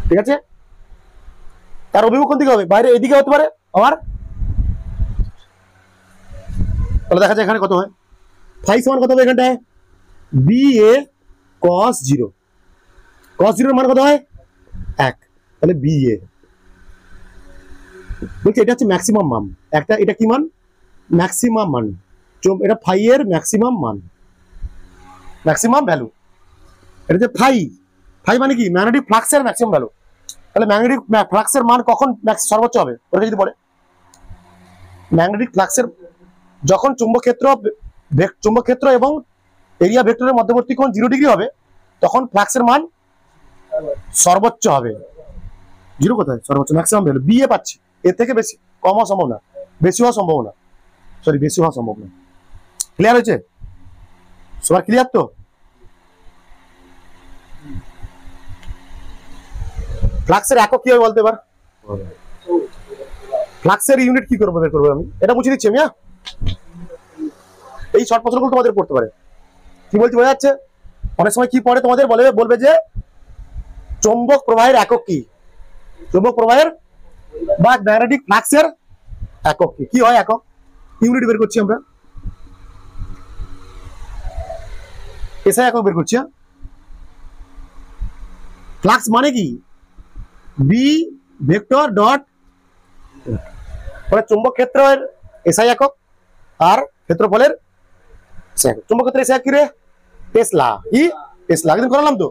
ঠিক আছে? তার অভিমুখ কোন দিকে হবে? বাইরে এদিকে হতে পারে আমার। তাহলে দেখা যায় এখানে কত হয়? ফাই সমান কত হবে এখানটায়? B A cos 0। cos 0 এর মান কত হয়? 1। তাহলে বি এ বলছি এটা হচ্ছে ম্যাক্সিমাম মান। একটা এটা কি মান? ম্যাক্সিমাম মান। এটা ফাই এর ম্যাক্সিমাম মান, ম্যাক্সিমাম ভ্যালু। এটা হচ্ছে ফাই। ফাই মানে কি? ম্যাগনেটিক ফ্লাক্সের ম্যাক্সিমাম ভ্যালু। তাহলে ম্যাগনেটিক ফ্লাক্সের মান কখন সর্বোচ্চ হবে? ওটা যদি বলে ম্যাগনেটিক ফ্লাক্সের যখন চুম্বক ক্ষেত্র এবং এরিয়া ভেক্টরের মধ্যবর্তী কোণ 0 ডিগ্রি হবে, তখন ফ্লাক্সের মান সর্বোচ্চ হবে। 0 কোথায়? সর্বোচ্চ, ম্যাক্সিমাম ভ্যালু। বি এ পাচ্ছি, এর থেকে বেশি কম হওয়া সম্ভব না, বেশি হওয়া সম্ভব না, সরি বেশি হওয়া সম্ভব না। ক্লিয়ার হয়েছে? সবার ক্লিয়ার তো? ফ্লাক্সের একক কি হবে বলতে এবার? ফ্লাক্সের ইউনিট কি করবো বের করবো আমি, এটা বুঝিয়ে দিচ্ছি আমি। এই শর্ট প্রশ্নগুলো তোমাদের পড়তে পারে। কি বলছি বোঝা যাচ্ছে? অনেক সময় কি পড়ে তোমাদের বলবে যে চৌম্বক প্রবাহের একক কি, চৌম্বক প্রবাহের বা ম্যাগনেটিক ফ্লাক্সের একক কি, কি হয় একক, ইউনিট বের করছি আমরা, এসআই একক বের করছি। ফ্লাক্স মানে কি? বি ভেক্টর ডট, মানে চুম্বক ক্ষেত্রের এসআই একক আর ক্ষেত্রফলের চুম্বক ক্ষেত্রে এসআই কি রে? টেসলা। কি টেসলা? একদিন করালাম তো।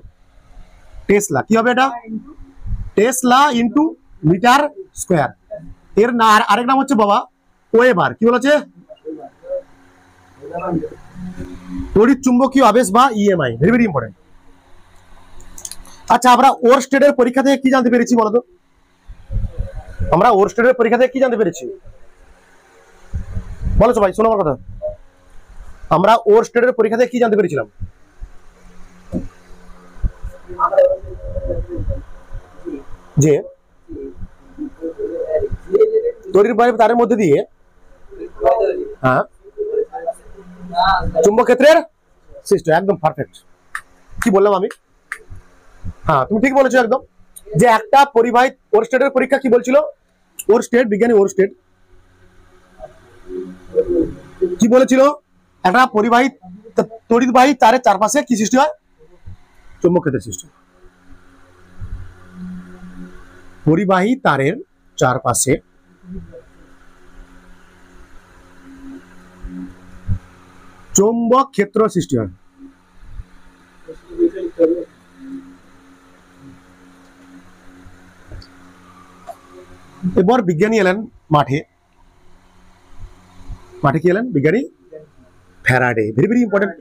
টেসলা কি হবে এটা? Tesla into meter square. এর না আরেক নাম হচ্ছে বাবা ওয়েবার। কি বলেছে? তড়িৎ চুম্বকীয় আবেশ বা ইএমআই। Very very important. আচ্ছা, আমরা ওরস্টেডের পরীক্ষা থেকে কি জানতে পেরেছি বলো তো? আমরা ওরস্টেডের পরীক্ষা থেকে কি জানতে পেরেছি বলো ভাই, শোনো আমার কথা। আমরা ওরস্টেডের পরীক্ষা থেকে কি জানতে পেরেছিলাম? যে তড়িৎ প্রবাহ তারের মধ্যে দিয়ে, হ্যাঁ, চুম্বক ক্ষেত্রের সৃষ্টি। একদম পারফেক্ট। কি বললাম আমি? হ্যাঁ, তুমি ঠিক বলেছো একদম। যে একটা পরিবাহী ওরস্টেডের পরীক্ষা কি বলছিল? ওরস্টেড, বিজ্ঞানী ওরস্টেড কি বলেছিল? একটা পরিবাহী তড়িৎবাহী তারের চারপাশে কি সৃষ্টি হয়? চুম্বক ক্ষেত্রের সৃষ্টি। পরিবাহী তারের চারপাশে চৌম্বক ক্ষেত্র সৃষ্টি হয়। এবার বিজ্ঞানী এলেন মাঠে। মাঠে কি এলেন? বিজ্ঞানী ফ্যারাডে। Very very important.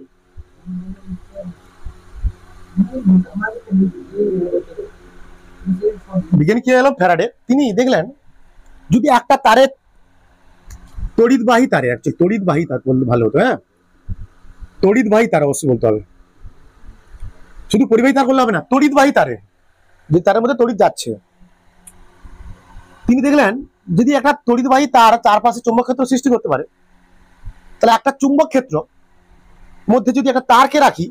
বিজ্ঞানী কি এলো? ফ্যারাডে। তিনি দেখলেন যদি একটা তারে তড়িৎবাহী তারে, অ্যাকচুয়ালি তড়িৎবাহী তার বললে ভালো হতো, হ্যাঁ, তড়িৎবাহী তার অবশ্যই বলতে হবে, শুধু পরিবাহী তার বললে হবে না, তড়িৎবাহী তারে, যে তারের মধ্যে তড়িৎ যাচ্ছে। তিনি দেখলেন যদি একটা তড়িৎবাহী তার চারপাশে চুম্বক ক্ষেত্র সৃষ্টি করতে পারে, তাহলে একটা চুম্বক ক্ষেত্র মধ্যে যদি একটা তারকে রাখি,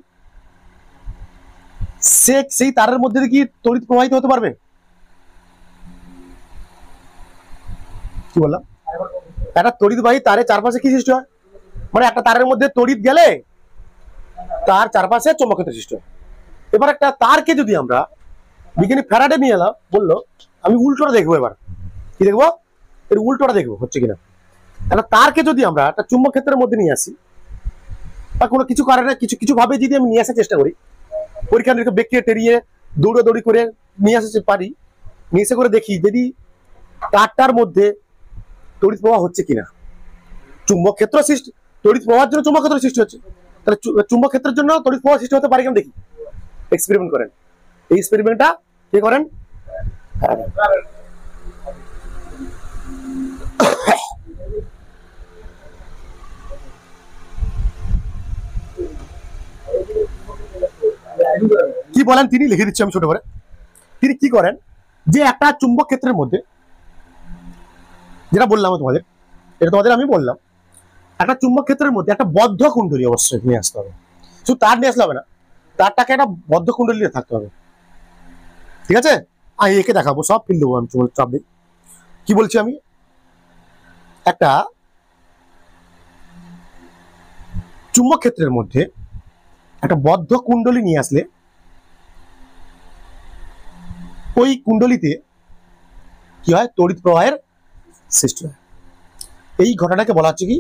সেই তারের মধ্যে কি তড়িৎ প্রবাহিত হতে পারবে? কি বললাম? একটা তড়িৎবাহী তারের চারপাশে কি সৃষ্টি হয়? মানে একটা তারের মধ্যে তড়িৎ গেলে তার চারপাশে চুম্বক ক্ষেত্র সৃষ্টি হয়। এবার একটা তারকে যদি আমরা, বিজ্ঞানী ফ্যারাডে নিয়ে এলাম, বললো আমি উল্টোটা দেখবো। এবার কি দেখবো? এর উল্টোটা দেখবো হচ্ছে কিনা। একটা তারকে যদি আমরা একটা চুম্বক ক্ষেত্রের মধ্যে নিয়ে আসি, বা কোনো কিছু কারণে কিছু ভাবে যদি আমি নিয়ে আসার চেষ্টা করি, পরীক্ষা নিরীক্ষা বেঁকিয়ে টেরিয়ে দৌড়াদৌড়ি করে নিয়ে আসতে পারি, নিয়ে এসে করে দেখি যদি তারটার মধ্যে তড়িৎ প্রবাহ হচ্ছে কিনা। চুম্বক ক্ষেত্র সৃষ্টি, তড়িৎ প্রবাহের জন্য চুম্বক ক্ষেত্র সৃষ্টি হচ্ছে, তাহলে চুম্বক ক্ষেত্রের জন্য তড়িৎ প্রবাহ সৃষ্টি হতে পারে কিনা দেখি। এক্সপেরিমেন্ট করেন। এই এক্সপেরিমেন্টটা কি করেন? কি বলেন তিনি? লিখে দিচ্ছি আমি ছোট করে। তিনি কি করেন যে একটা চুম্বক ক্ষেত্রের মধ্যে, যেটা বললাম তোমাদের, এটা তোমাদের আমি বললাম, একটা চুম্বক ক্ষেত্রের মধ্যে একটা বদ্ধ কুণ্ডলী অবশ্যই নিয়ে আসতে হবে। শুধু তার নিয়ে আসলে হবে না, তারটাকে একটা বদ্ধ কুণ্ডলী থাকতে হবে। ঠিক আছে? আমি একে দেখাবো, সব ফিল দেবো আমি, চাপ নেই। কি বলছি আমি? একটা চুম্বক ক্ষেত্রের মধ্যে একটা বদ্ধ কুণ্ডলী নিয়ে আসলে ওই কুণ্ডলীতে কি হয়? তড়িৎ প্রবাহের সৃষ্টি হয়। এই ঘটনাকে বলা হচ্ছে কি?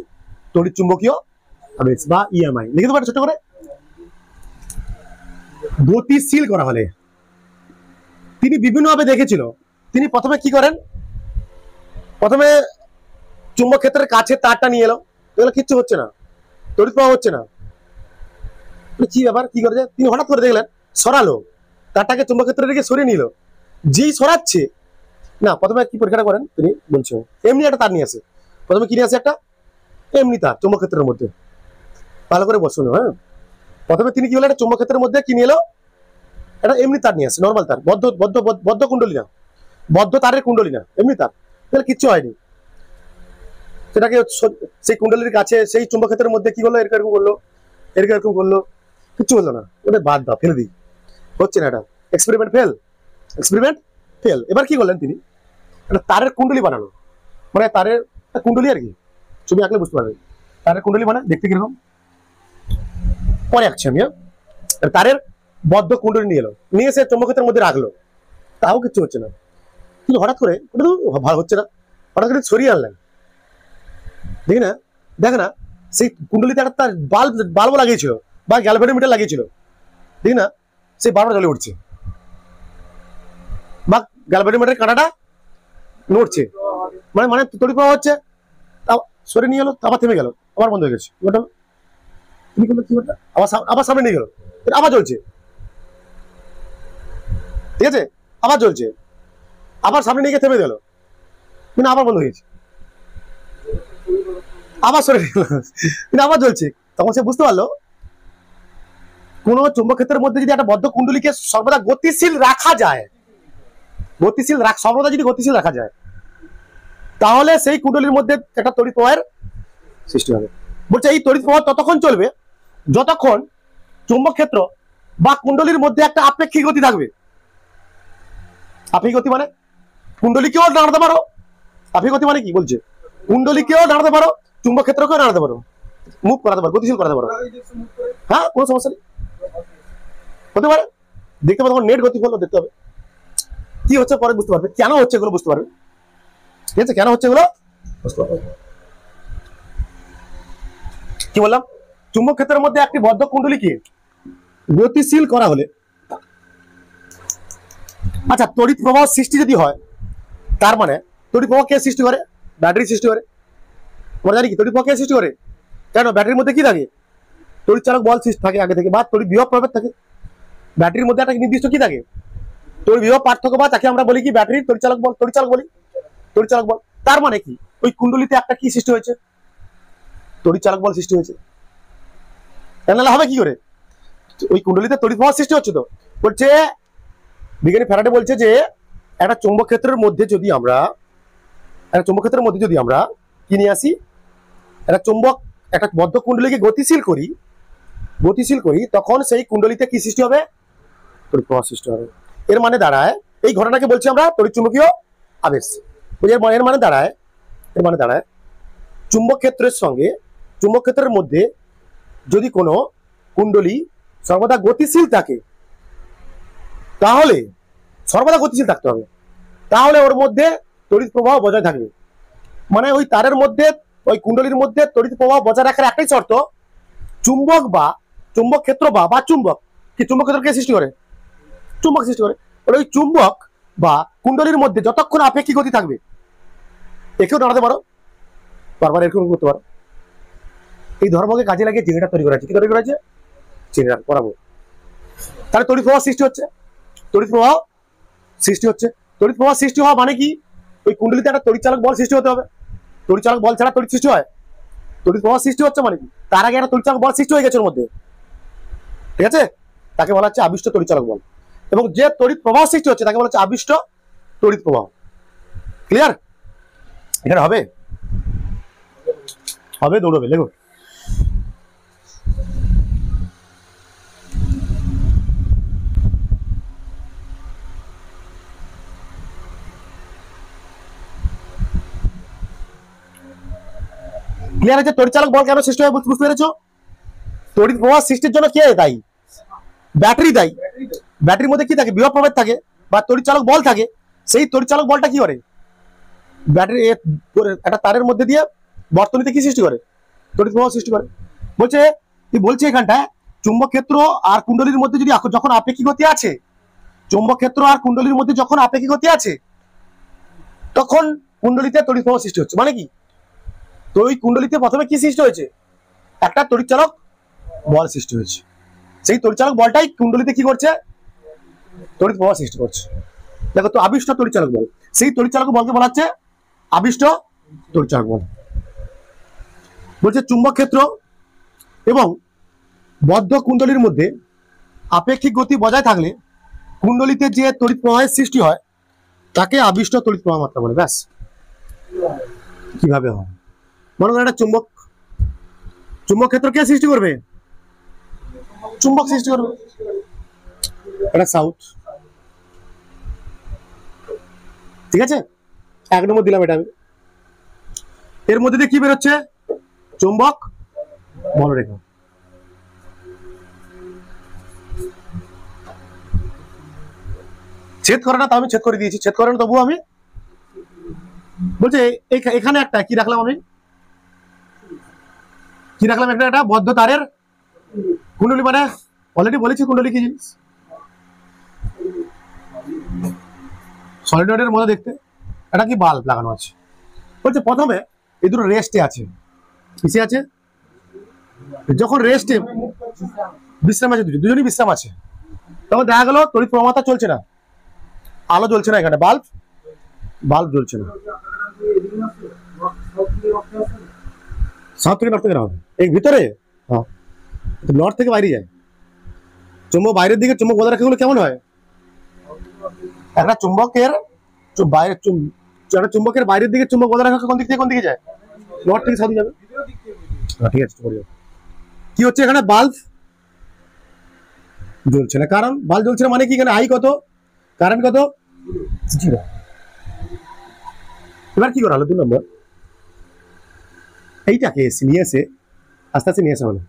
তড়িৎ চুম্বকীয় আবেশ বা ইএমআই। লিখে দেবো ছোট করে। গতিশীল করা হলে তিনি বিভিন্নভাবে দেখেছিল। তিনি প্রথমে কি করেন? প্রথমে চুম্বক ক্ষেত্রের কাছে তারটা নিয়ে এলো, এগুলো কিচ্ছু হচ্ছে না, তড়িৎ প্রবাহ হচ্ছে না। কি ব্যাপার? কি করেছে? তিনি হঠাৎ করে দেখলেন সরালো, তারটাকে চুম্বক ক্ষেত্রে রেখে সরিয়ে নিল। যেই সরাচ্ছে না, প্রথমে কি পরীক্ষাটা করেন তিনি বলছেন, এমনি একটা তার নিয়ে আসে। প্রথমে কি নিয়ে আসে? একটা এমনি তার চুম্বক ক্ষেত্রের মধ্যে। ভালো করে বসুন, হ্যাঁ, প্রথমে তিনি কি হলো, একটা চুম্বক ক্ষেত্রের মধ্যে কি নিয়ে এলো, একটা এমনি তার নিয়ে আসে, নর্মাল তার, বদ্ধ বদ্ধ বদ্ধ কুণ্ডলী না, বদ্ধ তারের কুণ্ডলী না, এমনি তার, তাহলে কিচ্ছু হয়নি। সেটাকে সেই কুণ্ডলীর কাছে সেই চুম্বক ক্ষেত্রের মধ্যে কি করলো, এরকম করলো, এরকম করলো, কিচ্ছু হলো না, ওটা বাদ দাও, ফেলে দিই, হচ্ছে না, এটা এক্সপেরিমেন্ট ফেল, এক্সপেরিমেন্ট ফেল। এবার কি করলেন তিনি, একটা তারের কুণ্ডলী বানানো, মানে তারের কুণ্ডলী আর কি, ছবি আঁকলে বুঝতে পারবে তারের কুণ্ডলী মানে দেখতে কিরকম, পরে আঁকছি আমি। তারের বদ্ধ কুণ্ডলী নিয়ে এলো, নিয়ে এসে চুম্বকক্ষেত্রের মধ্যে রাখলো, তাও কিচ্ছু হচ্ছে না। কিন্তু হঠাৎ করে ওটা তো ভালো হচ্ছে না, হঠাৎ করে সরিয়ে আনলেন, দেখি না, দেখে না সেই কুণ্ডলিতে একটা তার বাল্ব লাগিয়েছিল বা গ্যালভানোমিটার লাগিয়েছিল, দেখি না সেই বাল্বটা জ্বলে উঠছে বা গ্যালভানোমিটারের কাঁটাটা নড়ছে, মানে মানে তড়িৎ প্রবাহ হচ্ছে, সরে নিয়ে গেলো, আবার থেমে গেল, আবার বন্ধ হয়ে গেছে, ওটা তুমি করলো কি, ওটা আবার সামনে নিয়ে গেল, আবার জ্বলছে, ঠিক আছে, আবার জ্বলছে, আবার সামনে নিয়ে গিয়ে থেমে গেল, মানে আবার বন্ধ হয়ে গেছে, আবার সরে গেল, কিন্তু আবার জ্বলছে। তখন সে বুঝতে পারলো কোন চুম্বক ক্ষেত্রের মধ্যে যদি একটা বদ্ধ কুণ্ডলীকে সর্বদা গতিশীল রাখা যায়, সর্বদা যদি গতিশীল রাখা যায়, তাহলে সেই কুণ্ডলীর মধ্যে একটা তড়িৎ প্রবাহের সৃষ্টি হবে। বলছে এই তড়িৎ প্রবাহ ততক্ষণ চলবে যতক্ষণ চুম্বক ক্ষেত্র বা কুণ্ডলীর মধ্যে একটা আপেক্ষিক গতি থাকবে। আপেক্ষিক গতি মানে কুণ্ডলীকেও নাড়াতে পারো, আপেক্ষিক গতি মানে কি বলছে, কুণ্ডলীকেও নাড়াতে পারো, চুম্বক ক্ষেত্রকেও নাড়াতে পারো, মুভ করাতে পারো, গতিশীল করাতে পারো, হ্যাঁ কোনো সমস্যা নেই, হতে পারে। দেখতে পাবো, নেট গতি ফল দেখতে হবে, কি হচ্ছে পরে বুঝতে পারবে, কেন হচ্ছে এগুলো বুঝতে পারবে, ঠিক আছে, কেন হচ্ছে এগুলো বুঝতে পারবে। কি বললাম, চুম্বক ক্ষেত্রের মধ্যে একটি বদ্ধ কুণ্ডলীকে গতিশীল করা হলে, আচ্ছা তড়িৎ প্রবাহ সৃষ্টি যদি হয়, তার মানে তড়িৎ প্রবাহ কে সৃষ্টি করে, ব্যাটারি সৃষ্টি করে, আমরা জানি কি তড়িৎ প্রবাহ কে সৃষ্টি করে, কেন ব্যাটারির মধ্যে কি থাকে, তড়িৎ চালক বল সৃষ্টি থাকে আগে থেকে, বা তড়িৎ বিভব প্রভেদ থাকে, ব্যাটারির মধ্যে একটা নির্দিষ্ট কি থাকে, তড়িৎ বিভব পার্থক্য, বা তাকে আমরা বলি কি ব্যাটারির তড়িৎচালক বল, তড়িৎচালক বলি, তড়িৎচালক বল। তার মানে কি ওই কুণ্ডলীতে একটা কি সৃষ্টি হয়েছে, তড়িৎচালক বল সৃষ্টি হয়েছে, তাহলে হবে কি করে, ওই কুণ্ডলীতে তড়িৎ প্রবাহ সৃষ্টি হচ্ছে। তো বলছে বিজ্ঞানী ফ্যারাডে বলছে যে একটা চৌম্বক ক্ষেত্রের মধ্যে যদি আমরা কি নিয়ে আসি, একটা চুম্বক একটা বদ্ধ কুণ্ডলীকে গতিশীল করি, তখন সেই কুণ্ডলীতে কি সৃষ্টি হবে, তড়িৎ প্রবাহ সৃষ্টি হবে। এর মানে দাঁড়ায়, এই ঘটনাকে বলছি আমরা তড়িৎ চুম্বকীয় আবেশ। এর মানে দাঁড়ায় চুম্বক ক্ষেত্রের মধ্যে যদি কোনো কুণ্ডলী সর্বদা গতিশীল থাকে, তাহলে সর্বদা গতিশীল থাকতে হবে, তাহলে ওর মধ্যে তড়িৎ প্রবাহ বজায় থাকবে। মানে ওই তারের মধ্যে, ওই কুণ্ডলীর মধ্যে তড়িৎ প্রবাহ বজায় রাখার একটাই শর্ত, চুম্বক ক্ষেত্র বা চুম্বক ক্ষেত্র কে সৃষ্টি করে, চুম্বক সৃষ্টি করে। ওই চুম্বক বা কুণ্ডলীর মধ্যে যতক্ষণ আপেক্ষিক গতি থাকবে, একেও নাড়াতে পারো, বারবার এরকম করতে পারো। এই ধর্মকে কাজে লাগিয়ে জেনারেটর তৈরি করা আছে, কি তৈরি করা আছে, জেনারেটর করাবো। তাহলে তড়িৎ প্রবাহ সৃষ্টি হচ্ছে, তড়িৎ প্রবাহ সৃষ্টি হওয়া মানে কি, ওই কুণ্ডলীতে একটা তড়িৎচালক বল সৃষ্টি হতে হবে, তড়িৎচালক বল ছাড়া তড়িৎ সৃষ্টি হয়, তড়িৎ প্রবাহ সৃষ্টি হচ্ছে মানে কি, তার আগে একটা তড়িৎচালক বল সৃষ্টি হয়ে গেছে ওর মধ্যে, ঠিক আছে, তাকে বলা হচ্ছে আবিষ্ট তড়িৎচালক বল। এবং যে তড়িৎ প্রবাহ সৃষ্টি হচ্ছে তাকে বলা হচ্ছে আবিষ্ট তড়িৎ প্রবাহ। ক্লিয়ার, এখানে হবে দৌড়বে, লেখো। ক্লিয়ার আছে, তড়িৎচালক বল কেন সৃষ্টি হয় বুঝতে পেরেছো, তড়িৎ প্রবাহ সৃষ্টির জন্য কে দায়ী, ব্যাটারি দায়ী। ব্যাটারির মধ্যে কি থাকে, বিভব প্রভেদ থাকে বা তড়িৎচালক বল থাকে, সেই তড়িৎচালক বলটা কি করে, ব্যাটারি একটা তারের মধ্যে দিয়ে বর্তনীতে কি সৃষ্টি করে, তড়িৎ প্রবাহ সৃষ্টি করে। বলছে এখানটায় চুম্বক ক্ষেত্র আর কুণ্ডলীর মধ্যে যদি যখন আপেক্ষিক গতি আছে, চুম্বক ক্ষেত্র আর কুণ্ডলীর মধ্যে যখন আপেক্ষিক গতি আছে, তখন কুণ্ডলীতে তড়িৎ প্রবাহ সৃষ্টি হচ্ছে। মানে কি, তো ওই কুণ্ডলীতে প্রথমে কি সৃষ্টি হয়েছে, একটা তড়িৎচালক বল সৃষ্টি হয়েছে, সেই তড়িৎচালক বলটাই কুণ্ডলীতে কি করছে, তড়িৎ প্রবাহ সৃষ্টি করছে। দেখো তো আবিষ্ট তড়িৎচালক বল, সেই তড়িৎচালক বলকে বলা হচ্ছে আবিষ্ট তড়িৎচালক বল। বলছে চুম্বক ক্ষেত্র এবং বদ্ধ কুণ্ডলীর মধ্যে আপেক্ষিক গতি বজায় থাকলে কুণ্ডলীতে যে তড়িৎ প্রবাহের সৃষ্টি হয় তাকে আবিষ্ট তড়িৎ প্রবাহ মাত্রা বলে। ব্যাস। কিভাবে হয়? মনে করেন একটা চুম্বক, চুম্বক ক্ষেত্র কে সৃষ্টি করবে? চুম্বক সৃষ্টি করবে। এটা সাউথ, ঠিক আছে, 1 নম্বর দিলাম এটা আমি। এর মধ্যে দিয়ে কি বেরোচ্ছে? চুম্বক বলরেখা। ছেদ করে না, তা আমি ছেদ করে দিয়েছি, ছেদ করে না তবুও আমি বলছে এখানে একটা কি রাখলাম আমি, কি রাখলাম? একটা বদ্ধ তারের কুণ্ডলী, মানে অলরেডি বলেছি কুণ্ডলী কি জিনিস, সলিনয়েডের মধ্যে দেখতে এটা কি বাল্ব লাগানো আছে। বলছে প্রথমে এই দুটো রেস্টে আছে, কিসে আছে? যখন রেস্টে বিশ্রাম আছে, দুজনই বিশ্রাম আছে, তখন দেখা গেল তড়িৎ প্রবাহটা চলছে না, আলো জ্বলছে না, এখানে বাল্ব জ্বলছে না। সাউথ থেকে নর্থ থেকে হবে এই ভিতরে, হ্যাঁ নর্থ থেকে বাইরে যায়। চুম্বক বাইরের দিকে চুম্বক বজায় রাখাগুলো কেমন হয়? একটা চুম্বকের বাইরে, চুম্বকের বাইরের দিকে চুম্বক বজায় রাখা কোন দিক থেকে কোন দিকে যায়? নর্থ থেকে সাউথে যাবে। ঠিক আছে, কি হচ্ছে এখানে? বাল্ব জ্বলছে না। কারণ বাল্ব জ্বলছে না মানে কি? এখানে আই কত, কারেন্ট কত? 0। এবার কি করা হলো? 2 নম্বর, এইটাকে নিয়ে এসে আস্তে আস্তে নিয়ে আসা হলো।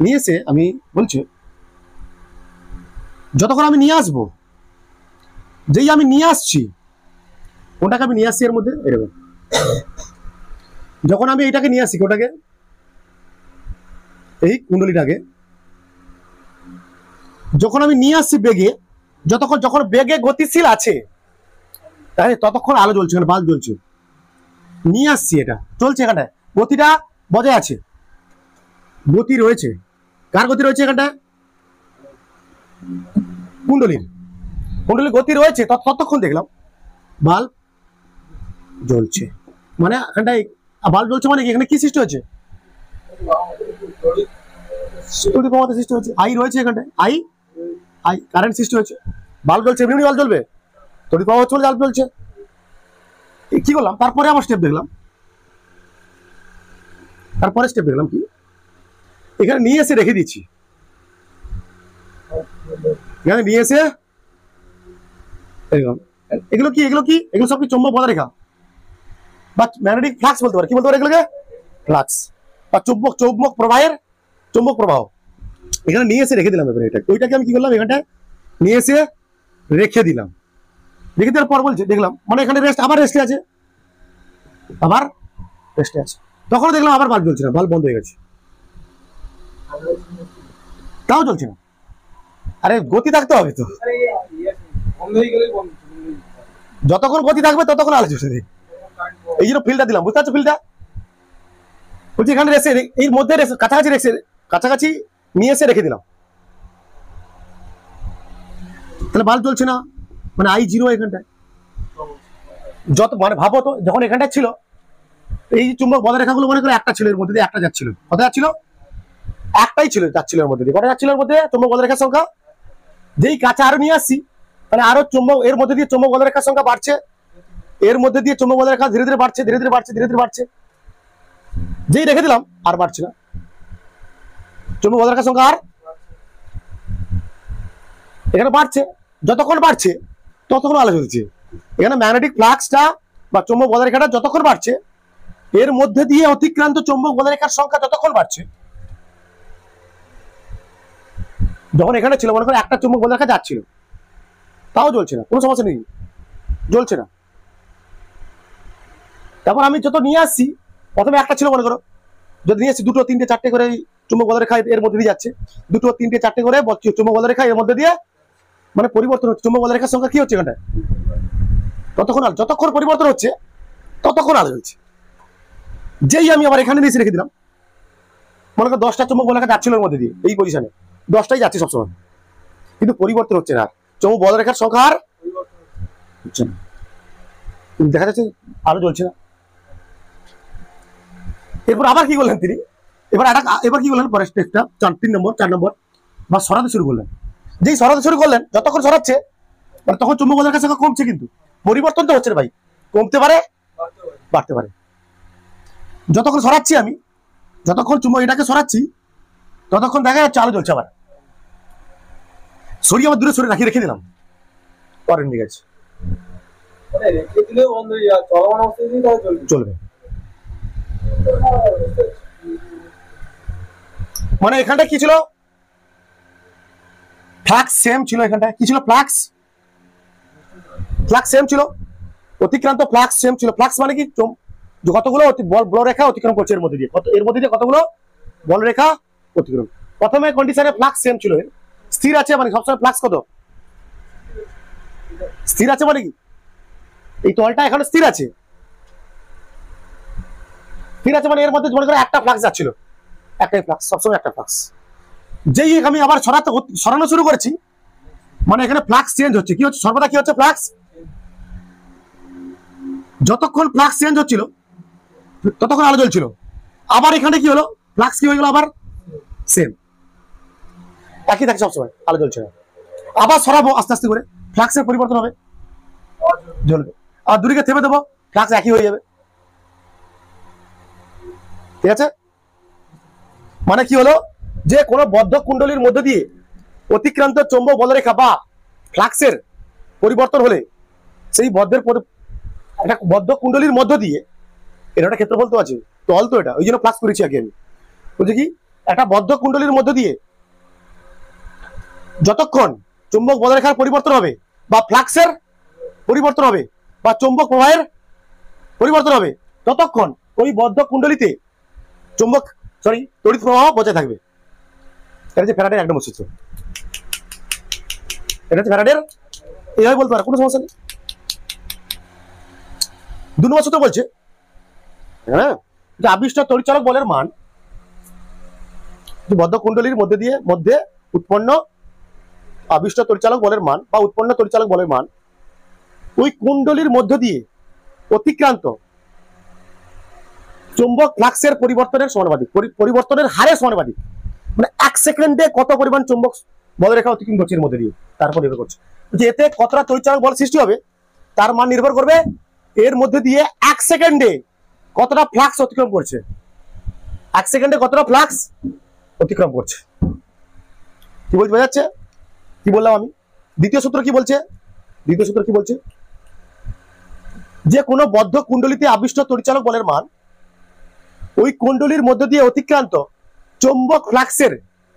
নিয়ে এসে আমি বলছি যতক্ষণ আমি নিয়ে আসবো, যেই আমি নিয়ে আসছি ওটাকে আমি নিয়ে আসছি এর মধ্যে এরকম, যখন আমি এটাকে নিয়ে আসছি ওটাকে, এই কুণ্ডলীটাকে যখন আমি নিয়ে আসছি বেগে, যখন বেগে গতিশীল আছে তাহলে ততক্ষণ আলো জ্বলছে, এখানে বাল্ব জ্বলছে। নিয়ে আসছি, এটা চলছে, এখানটায় গতিটা বজায় আছে, গতি রয়েছে। কার গতি রয়েছে? এখানটায় কুণ্ডলীর গতি রয়েছে, ততক্ষণ দেখলাম বাল্ব জ্বলছে। মানে এখানটায় বাল্ব জ্বলছে মানে কি? এখানে কি সৃষ্টি হচ্ছে? তড়িৎ প্রবাহ সৃষ্টি হচ্ছে, আই রয়েছে এখানটায়, আই কারেন্ট সৃষ্টি হচ্ছে, বাল্ব জ্বলছে। এমনি বাল্ব জ্বলবে, তড়িৎ প্রবাহ চলে, বাল্ব জ্বলছে। কি করলাম? তারপরে আমার স্টেপ দেখলাম, তারপরে স্টেপ দেখলাম কি, এখানে নিয়ে এসে রেখে দিচ্ছি, এখানে নিয়ে এসে এগুলো কি, এগুলো সব কি চুম্বক বজায় রেখা বা ম্যাগনেটিক ফ্লাক্স বলতে পারে। কি বলতে পারে এগুলোকে? ফ্লাক্স বা চৌম্বক প্রবাহের চুম্বক প্রবাহ। এখানে নিয়ে এসে রেখে দিলাম। এবারে এটা ওইটাকে আমি কি করলাম? এখানটা নিয়ে এসে রেখে দিলাম। রেখে দেওয়ার পর বলছে দেখলাম, মানে এখানে রেস্ট, আবার রেস্টে আছে, আবার রেস্টে আছে। তখন দেখলাম আবার বাল্ব জ্বলছে না, বাল্ব বন্ধ হয়ে গেছে, তাও জ্বলছে না। আরে গতি থাকতে হবে তো, যতক্ষণ গতি থাকবে ততক্ষণ আলো জ্বলছে। এই জন্য ফিল্ডটা দিলাম, বুঝতে পারছো? ফিল্ডটা বলছি এখানে রেখে, এর মধ্যে কাছাকাছি নিয়ে এসে রেখে দিলাম, তাহলে বাল্ব জ্বলছে না, মানে I0 এখানটায়। যত মানে ভাবো তো, যখন এখানটায় ছিল এই চুম্বক বজায় রেখাগুলো, মনে করে একটা ছিল, এর মধ্যে দিয়ে একটা যাচ্ছিল, কত যাচ্ছিল? একটাই ছিল, যাচ্ছিল এর মধ্যে দিয়ে, কটা যাচ্ছিল এর মধ্যে? চুম্বক বজায় রেখার সংখ্যা। যেই কাছে আরো নিয়ে আসছি, তাহলে আরো চুম্বক, এর মধ্যে দিয়ে চুম্বক বজায় রেখার সংখ্যা বাড়ছে, এর মধ্যে দিয়ে চুম্বক বজায় রেখা ধীরে ধীরে বাড়ছে, ধীরে ধীরে বাড়ছে, ধীরে ধীরে বাড়ছে। যেই রেখে দিলাম আর বাড়ছে না, চুম্বক বজায় রেখার সংখ্যা আর এখানে বাড়ছে। যতক্ষণ বাড়ছে ততক্ষণ আলো জ্বলছে। এখানে ম্যাগনেটিক ফ্লাক্সটা বা চুম্বক বজায় রেখাটা যতক্ষণ বাড়ছে, এর মধ্যে দিয়ে অতিক্রান্ত চুম্বক বজায় রেখার সংখ্যা যতক্ষণ বাড়ছে। যখন এখানে ছিল, মনে করো একটা চুম্বক বজায় রেখা যাচ্ছিল, তাও জ্বলছে না, কোনো সমস্যা নেই, জ্বলছে না। তারপর আমি যত নিয়ে আসছি, প্রথমে একটা ছিল, মনে করো যদি নিয়ে আসছি, 2, 3, 4 করে চুম্বক বজায় রেখা এর মধ্যে দিয়ে যাচ্ছে, 2, 3, 4 করে চুম্বক বজায় রেখা এর মধ্যে দিয়ে, মানে পরিবর্তন হচ্ছে, চুম্বক বজায় রেখার সংখ্যা কি হচ্ছে এখানটায়, ততক্ষণ আলো, যতক্ষণ পরিবর্তন হচ্ছে ততক্ষণ আলো জ্বলছে। যেই আমি আবার এখানে নিয়ে রেখে দিলাম, মনে করো 10টা চুম্বক বজায় রেখা যাচ্ছিল এর মধ্যে দিয়ে, এই পজিশনে 10টাই যাচ্ছে সবসময়, কিন্তু পরিবর্তন হচ্ছে না। চৌম্বক বলরেখার সংখ্যা আর হচ্ছে না, দেখা যাচ্ছে আলো জ্বলছে না। এরপর আবার কি করলেন তিনি, এবার কি করলেন পরের স্টেপটা 4 নম্বর বা সরাতে শুরু করলেন। যেই সরাতে শুরু করলেন, যতক্ষণ সরাচ্ছে মানে তখন চুম্বক বলরেখার সংখ্যা কমছে, কিন্তু পরিবর্তন তো হচ্ছে না ভাই, কমতে পারে বাড়তে পারে। যতক্ষণ সরাচ্ছি আমি, যতক্ষণ চুম্বক এটাকে সরাচ্ছি, ততক্ষণ দেখা যাচ্ছে আলো জ্বলছে। আবার সরিয়ে আবার দূরে সরে রেখে দিলাম, পরের দিকে আছে চলবে। মানে এখানটা কি ছিল, ফ্লাক্স সেম ছিল। এখানটা কি ছিল, ফ্লাক্স সেম ছিল, অতিক্রান্ত ফ্লাক্স সেম ছিল। ফ্লাক্স মানে কি, কতগুলো বলরেখা অতিক্রম করছে এর মধ্যে দিয়ে, কতগুলো বলরেখা অতিক্রম। প্রথমে কন্ডিশনে ফ্লাক্স সেম ছিল, স্থির আছে মানে সবসময় ফ্লাক্স কত স্থির আছে, মানে কি এই তলটা এখানে স্থির আছে, মানে এর মধ্যে মনে করো একটা ফ্লাক্স যাচ্ছিল, একটাই ফ্লাক্স, সবসময় একটা ফ্লাক্স। যেই আমি আবার সরানো শুরু করেছি, মানে এখানে ফ্লাক্স চেঞ্জ হচ্ছে। কি হচ্ছে, সর্বদা কি হচ্ছে, ফ্লাক্স। যতক্ষণ ফ্লাক্স চেঞ্জ হচ্ছিল ততক্ষণ আলো জ্বলছিল। আবার এখানে কি হলো, ফ্লাক্স কি হয়ে গেল, আবার সেম, একই থাকে সবসময়, আলো জ্বলছে না। আবার সরাবো আস্তে আস্তে করে, ফ্লাক্সের পরিবর্তন হবে, জ্বলবে। আর দূরে থেমে দেবো, ফ্লাক্স একই হয়ে যাবে। ঠিক আছে, মানে কি হলো, যে কোনো বদ্ধ কুণ্ডলীর মধ্য দিয়ে অতিক্রান্ত চৌম্বক বলরেখা বা ফ্লাক্সের পরিবর্তন হলে, সেই একটা বদ্ধ কুণ্ডলীর মধ্য দিয়ে, এর একটা ক্ষেত্রফল তো আছে, তল তো এটা, ওই জন্য ফ্লাক্স করেছি আগে আমি। বলছি কি, একটা বদ্ধ কুণ্ডলীর মধ্য দিয়ে যতক্ষণ চৌম্বক বলরেখার পরিবর্তন হবে বা ফ্লাক্সের পরিবর্তন হবে বা চৌম্বক প্রবাহের পরিবর্তন হবে, ততক্ষণ ওই বদ্ধ কুণ্ডলীতে তড়িৎ প্রবাহ বজায় থাকবে। এটা হচ্ছে ফ্যারাডের 1 নম্বর সূত্র। এটা হচ্ছে ফ্যারাডের, এইভাবে বলতে পারে, কোনো সমস্যা নেই। 2 নম্বর সূত্র বলছে, হ্যাঁ, যে আবিষ্ট তড়িৎচালক বলের মান, বদ্ধ কুণ্ডলীর মধ্যে উৎপন্ন আবিষ্ট তড়িৎচালক বলের মান বা উৎপন্ন তড়িৎচালক বলের মান ওই কুণ্ডলীর মধ্য দিয়ে অতিক্রান্ত চুম্বক ফ্লাক্সের পরিবর্তনের সমানুপাতিক, পরিবর্তনের হারের সমানুপাতিক। মানে 1 সেকেন্ডে কত পরিমাণ চুম্বক বলরেখা অতিক্রম করছে এর মধ্যে দিয়ে, তারপর নির্ভর করছে যে এতে কতটা তড়িৎচালক বল সৃষ্টি হবে, তার মান নির্ভর করবে এর মধ্যে দিয়ে 1 সেকেন্ডে কতটা ফ্লাক্স অতিক্রম করছে। 1 সেকেন্ডে কতটা ফ্লাক্স অতিক্রম করছে। কি বলতে বোঝা যাচ্ছে, কি বললাম আমি? দ্বিতীয় সূত্র কি বলছে, যে কোনো বদ্ধ কুণ্ডলীতে আবিষ্ট তড়িৎচালক বলের মান ওই কুণ্ডলীর মধ্য দিয়ে অতিক্রান্ত চৌম্বক ফ্লাক্সের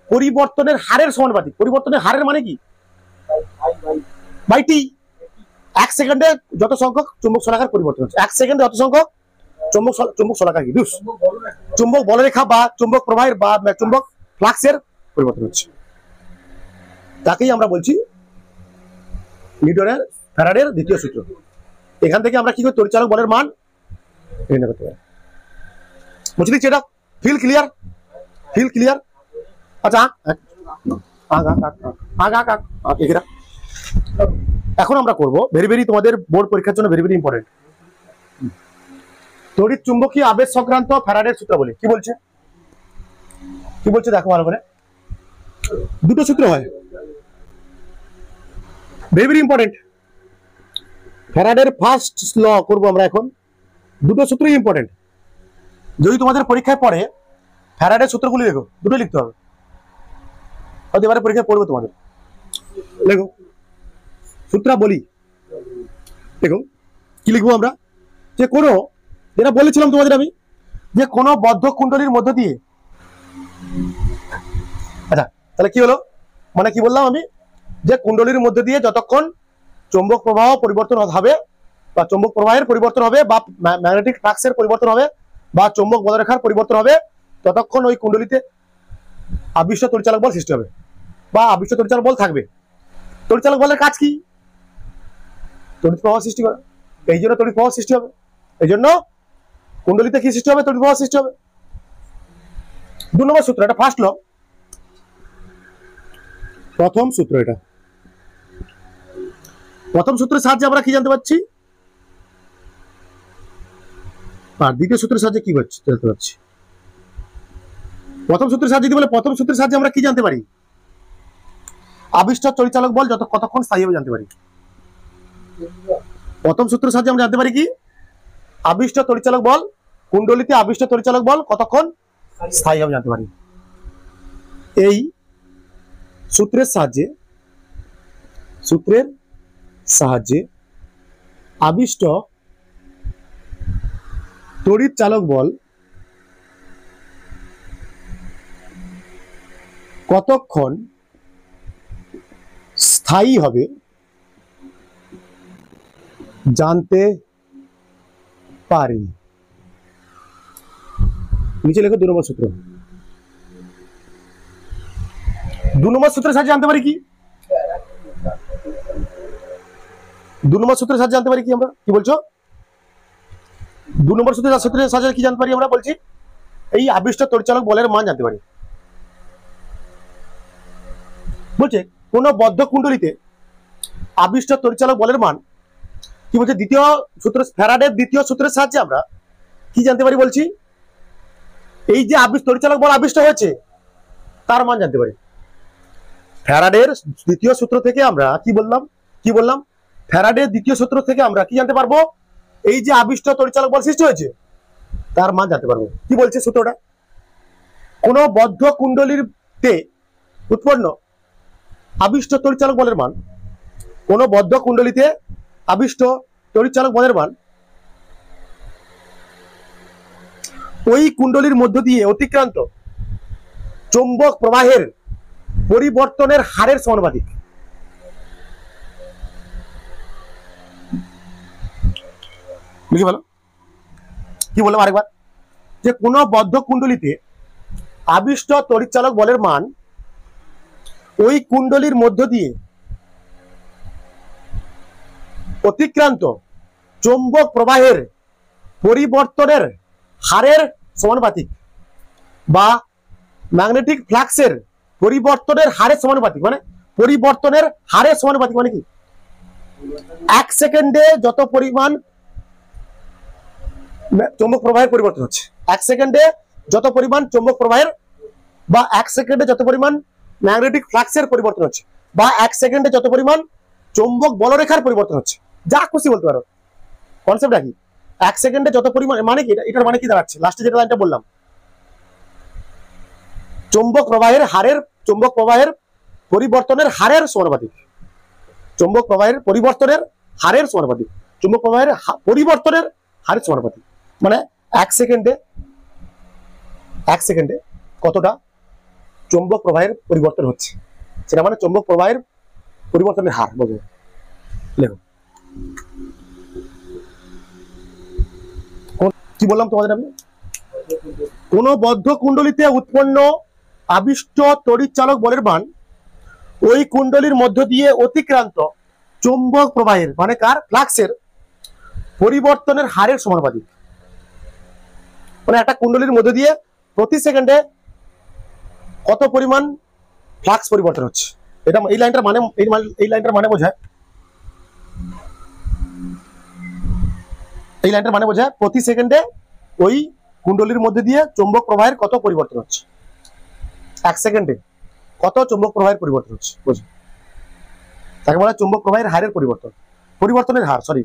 পরিবর্তনের হারের সমানুপাতিক। পরিবর্তনের হারের মানে কি, বাই টি। 1 সেকেন্ডে যত সংখ্যক চুম্বক শলাকার পরিবর্তন হচ্ছে, 1 সেকেন্ডে যত সংখ্যক চুম্বক শলাকা কি, চুম্বক বলরেখা বা চুম্বক প্রবাহের বা চুম্বক ফ্লাক্সের পরিবর্তন হচ্ছে, তাকেই আমরা বলছি নিউটনের ফ্যারাডের দ্বিতীয় সূত্র। এখান থেকে আমরা কি করি, তড়িৎচালক বলের মান নির্ণয় করতে পারি। বুঝে দিচ্ছি এটা, ফিল ক্লিয়ার। আচ্ছা, এখন আমরা করব ভেরি তোমাদের বোর্ড পরীক্ষার জন্য ভেরি ইম্পর্টেন্ট, তড়িৎ চুম্বকীয় আবেশ সংক্রান্ত ফ্যারাডের সূত্র বলে। কি বলছে দেখো ভালো করে, 2টো সূত্র হয়, ভেরি ইম্পর্টেন্ট। ফ্যারাডের ফার্স্ট ল করবো আমরা এখন, 2টো সূত্রই ইম্পর্টেন্ট। যদি তোমাদের পরীক্ষায় পড়ে ফ্যারাডের সূত্রগুলি দেখো, 2টো লিখতে হবে, হয়তো এবারে পরীক্ষায় পড়বে তোমাদের। দেখো সূত্র বলি, দেখো কি লিখবো আমরা, যে কোনো, যেটা বলেছিলাম তোমাদের আমি, যে কোনো বদ্ধ কুণ্ডলীর মধ্য দিয়ে, আচ্ছা তাহলে কি হলো, মানে কি বললাম আমি, যে কুণ্ডলীর মধ্য দিয়ে যতক্ষণ চৌম্বক প্রবাহ পরিবর্তন হবে বা চৌম্বক প্রবাহের পরিবর্তন হবে বা ম্যাগনেটিক ফ্লাক্সের পরিবর্তন হবে বা চৌম্বক বলরেখার পরিবর্তন হবে, ততক্ষণ ওই কুণ্ডলীতে আবিষ্ট তড়িৎচালক বল সৃষ্টি হবে বা আবিষ্ট তড়িৎচালক বল থাকবে। তড়িৎচালক বলের কাজ কি, তড়িৎ প্রবাহ সৃষ্টি করা, এই জন্য তড়িৎ প্রবাহ সৃষ্টি হবে, এই জন্য কুণ্ডলীতে কি সৃষ্টি হবে, তড়িৎ প্রবাহ সৃষ্টি হবে। 2 নম্বর সূত্র, এটা ফার্স্ট ল, প্রথম সূত্র এটা। প্রথম সূত্রের সাহায্যে আমরা কি জানতে পারছি, আর দ্বিতীয় সূত্রের সাহায্যে কি জানতে পারছি। প্রথম সূত্রের সাহায্যে বলে, প্রথম সূত্রের সাহায্যে আমরা কি জানতে পারি, আবিষ্ট তড়িৎচালক বল কতক্ষণ স্থায়ী হবে জানতে পারি। প্রথম সূত্রের সাহায্যে আমরা জানতে পারি কি, আবিষ্ট তড়িৎচালক বল, কুণ্ডলিতে আবিষ্ট তড়িৎচালক বল কতক্ষণ স্থায়ী হবে জানতে পারি। এই সূত্রের সাহায্যে আবিষ্ট তড়িৎচালক বল কতক্ষণ স্থায়ী হবে জানতে পারি। নিচে লেখো 2 নম্বর সূত্র। 2 নম্বর সূত্রের সাহায্যে জানতে পারি কি, 2 নম্বর সূত্রের সাহায্যে জানতে পারি কি, আমরা কি বলছো, 2 নম্বর সূত্রের সাহায্যে কি জানতে পারি, আমরা বলছি এই আবিষ্ট তড়িৎচালক বলের মান জানতে পারি। বলছে কোন বদ্ধ কুণ্ডলিতে আবিষ্ট তড়িৎচালক বলের মান কি বলছে, দ্বিতীয় সূত্র, ফ্যারাডের দ্বিতীয় সূত্রের সাহায্যে আমরা কি জানতে পারি, বলছি এই যে তড়িৎচালক বল আবিষ্ট হয়েছে তার মান জানতে পারি। ফ্যারাডের দ্বিতীয় সূত্র থেকে আমরা কি বললাম, ফ্যারাডের দ্বিতীয় সূত্র থেকে আমরা কি জানতে পারবো, এই যে আবিষ্ট তড়িৎচালক বল সৃষ্টি হয়েছে তার মান জানতে পারবো। কি বলছে সূত্রটা, কোন বদ্ধ কুণ্ডলীতে উৎপন্ন আবিষ্ট তড়িৎচালক বলের মান, কোন বদ্ধ কুণ্ডলীতে আবিষ্ট তড়িৎচালক বলের মান ওই কুণ্ডলীর মধ্য দিয়ে অতিক্রান্ত চৌম্বক প্রবাহের পরিবর্তনের হারের সমানুপাতিক। বুঝে ভালো কি বললাম আরেকবার, যে কোন বদ্ধ কুণ্ডলীতে আবিষ্ট তড়িৎচালক বলের মান ওই কুণ্ডলীর মধ্য দিয়ে অতিক্রান্ত চৌম্বক প্রবাহের পরিবর্তনের হারের সমানুপাতিক, বা ম্যাগনেটিক ফ্লাক্সের পরিবর্তনের হারের সমানুপাতিক, মানে পরিবর্তনের হারের সমানুপাতিক মানে কি, 1 সেকেন্ডে যত পরিমাণ চৌম্বক প্রবাহের পরিবর্তন হচ্ছে, 1 সেকেন্ডে যত পরিমাণ চৌম্বক প্রবাহের, বা 1 সেকেন্ডে যত পরিমাণ ম্যাগনেটিক ফ্লাক্সের পরিবর্তন হচ্ছে, বা 1 সেকেন্ডে যত পরিমাণ চৌম্বক বলরেখার পরিবর্তন হচ্ছে, যা খুশি বলতে পারো। কনসেপ্টটা কি, 1 সেকেন্ডে যত পরিমাণ মানে কি, এটার মানে কি দাঁড়াচ্ছে, লাস্টে যেটা লাইনটা বললাম, চৌম্বক প্রবাহের পরিবর্তনের হারের সমানুপাতিক, চৌম্বক প্রবাহের পরিবর্তনের হারের সমানুপাতিক, চৌম্বক প্রবাহের পরিবর্তনের হারের সমানুপাতিক, মানে 1 সেকেন্ডে কতটা চৌম্বক প্রবাহের পরিবর্তন হচ্ছে, সেটা মানে চৌম্বক প্রবাহের পরিবর্তনের হার বলবো। লেখো কি বললাম তোমাদের, আমি কোন বদ্ধ কুণ্ডলীতে উৎপন্ন আবিষ্ট তড়িৎচালক বলের মান ওই কুণ্ডলীর মধ্য দিয়ে অতিক্রান্ত চৌম্বক প্রবাহের, মানে কার, ফ্লাক্সের পরিবর্তনের হারের সমানুপাতিক। মানে একটা কুণ্ডলীর মধ্য দিয়ে প্রতি সেকেন্ডে কত পরিমাণ ফ্লাক্স পরিবর্তন হচ্ছে, এটা এই লাইনটার মানে বোঝায়, এই লাইনটার মানে বোঝায় প্রতি সেকেন্ডে ওই কুণ্ডলীর মধ্যে দিয়ে চৌম্বক প্রবাহের কত পরিবর্তন হচ্ছে, 1 সেকেন্ডে কত চৌম্বক প্রবাহের পরিবর্তন হচ্ছে, বুঝলি, তাকে বলা চৌম্বক প্রবাহের হারের পরিবর্তনের হার, সরি।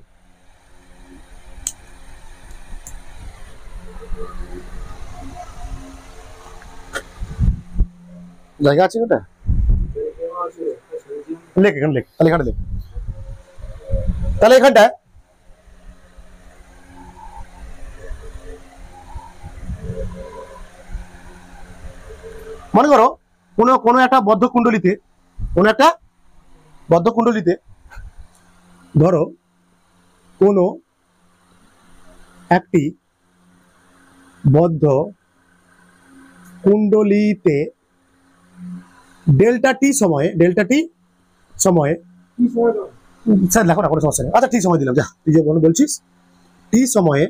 জায়গা আছে ওটা, লেখ এখানে, লেখ তাহলে এখানে লেখ, তাহলে এখানটায় মনে করো কোন একটা বদ্ধ কুণ্ডলিতে ধরো কোন একটি বদ্ধ কুণ্ডলিতে ডেল্টা টি সময়ে স্যার দেখো না কোনো সমস্যা নেই, আচ্ছা টি সময় দিলাম, যা তুই যে বলছিস, টি সময়ে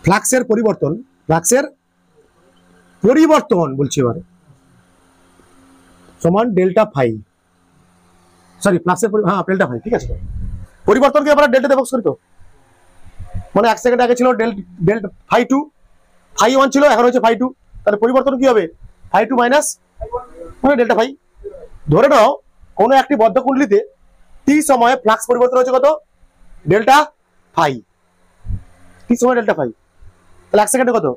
ফ্লাক্সের পরিবর্তন বলছি এবারে সমান ডেল্টা ফাই, সরি ফ্লাক্সের হ্যাঁ ডেল্টা ফাই, ঠিক আছে। পরিবর্তনকে আমরা ডেল্টা দিয়ে প্রকাশ করি তো, মানে 1 সেকেন্ড আগে ছিল ডেল্টা ফাই 2, ফাই 1 ছিল, এখন হচ্ছে ফাই 2, তাহলে পরিবর্তন কি হবে ফাই 2 মাইনাস মানে ডেল্টা ফাই। ধরে নাও কোনো একটি বদ্ধ কুণ্ডলিতে টি সময়ে ফ্লাক্স পরিবর্তন হচ্ছে কত ডেল্টা ফাই, টি সময় ডেল্টা ফাই, তাহলে 1 সেকেন্ডে কত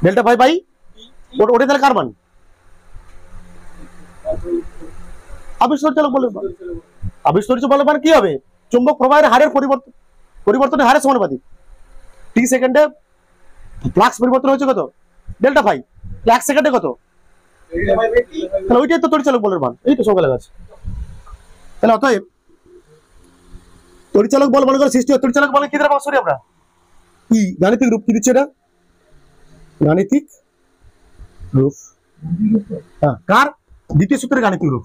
ডেল্টা ফাই বাই ওটা, তাহলে কার মান আবিষ্কারক বলে, আবিষ্কারক বলে মানে কি হবে চুম্বক প্রবাহের হারের পরিবর্তনের হারের সমানুপাতিক। টি সেকেন্ডে ফ্লাক্স পরিবর্তন হচ্ছে কত ডেল্টা ফাই, 1 সেকেন্ডে কত, তাহলে ওইটাই তো তড়িৎচালক বলের মান, এই তো সঙ্গে লেখা আছে। তাহলে অতএব তড়িৎচালক বল মনে করে সৃষ্টি হয়, তড়িৎচালক বলে কি দ্বারা প্রকাশ করি আমরা, ই গাণিতিক রূপ কি দিচ্ছে এটা, গাণিতিক রূপ, হ্যাঁ কার দ্বিতীয় সূত্রের গাণিতিক রূপ,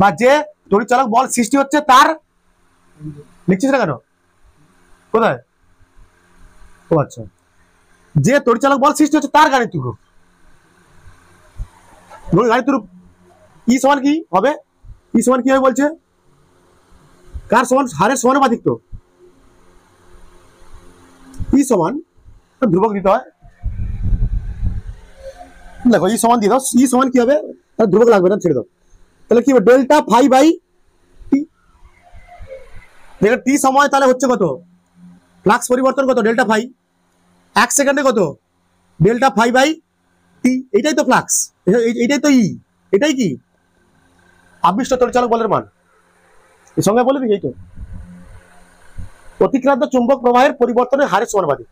বা যে তড়িৎচালক বল সৃষ্টি হচ্ছে তার, লিখছিস না কেন কোথায়, ও আচ্ছা, যে তড়িৎচালক বল সৃষ্টি হচ্ছে তার গাণিতিক রূপ, গাণিতিক রূপ ই সমান কি হবে, ই সমান কি হবে বলছে কার সমান হারের সমানুপাতিক, তো ই সমান ধ্রুবক দিতে হয়, দেখো ই সমান দিয়ে দাও, ই সমান কি হবে ধ্রুবক লাগবে না, ছেড়ে দাও, তাহলে কি হবে ডেল্টা ফাই বাই টি, দেখো টি সময় তাহলে হচ্ছে কত ফ্লাক্স পরিবর্তন কত ডেল্টা ফাই, 1 সেকেন্ডে কত ডেল্টা ফাই বাই টি, এটাই তো ফ্লাক্স, এটাই তো ই, এটাই কি আবিষ্ট তড়িৎচালক বলের মান, এর সঙ্গে বলে দিই এই তো অতিক্রান্ত চুম্বক প্রবাহের পরিবর্তনের হারের সমানুপাতিক,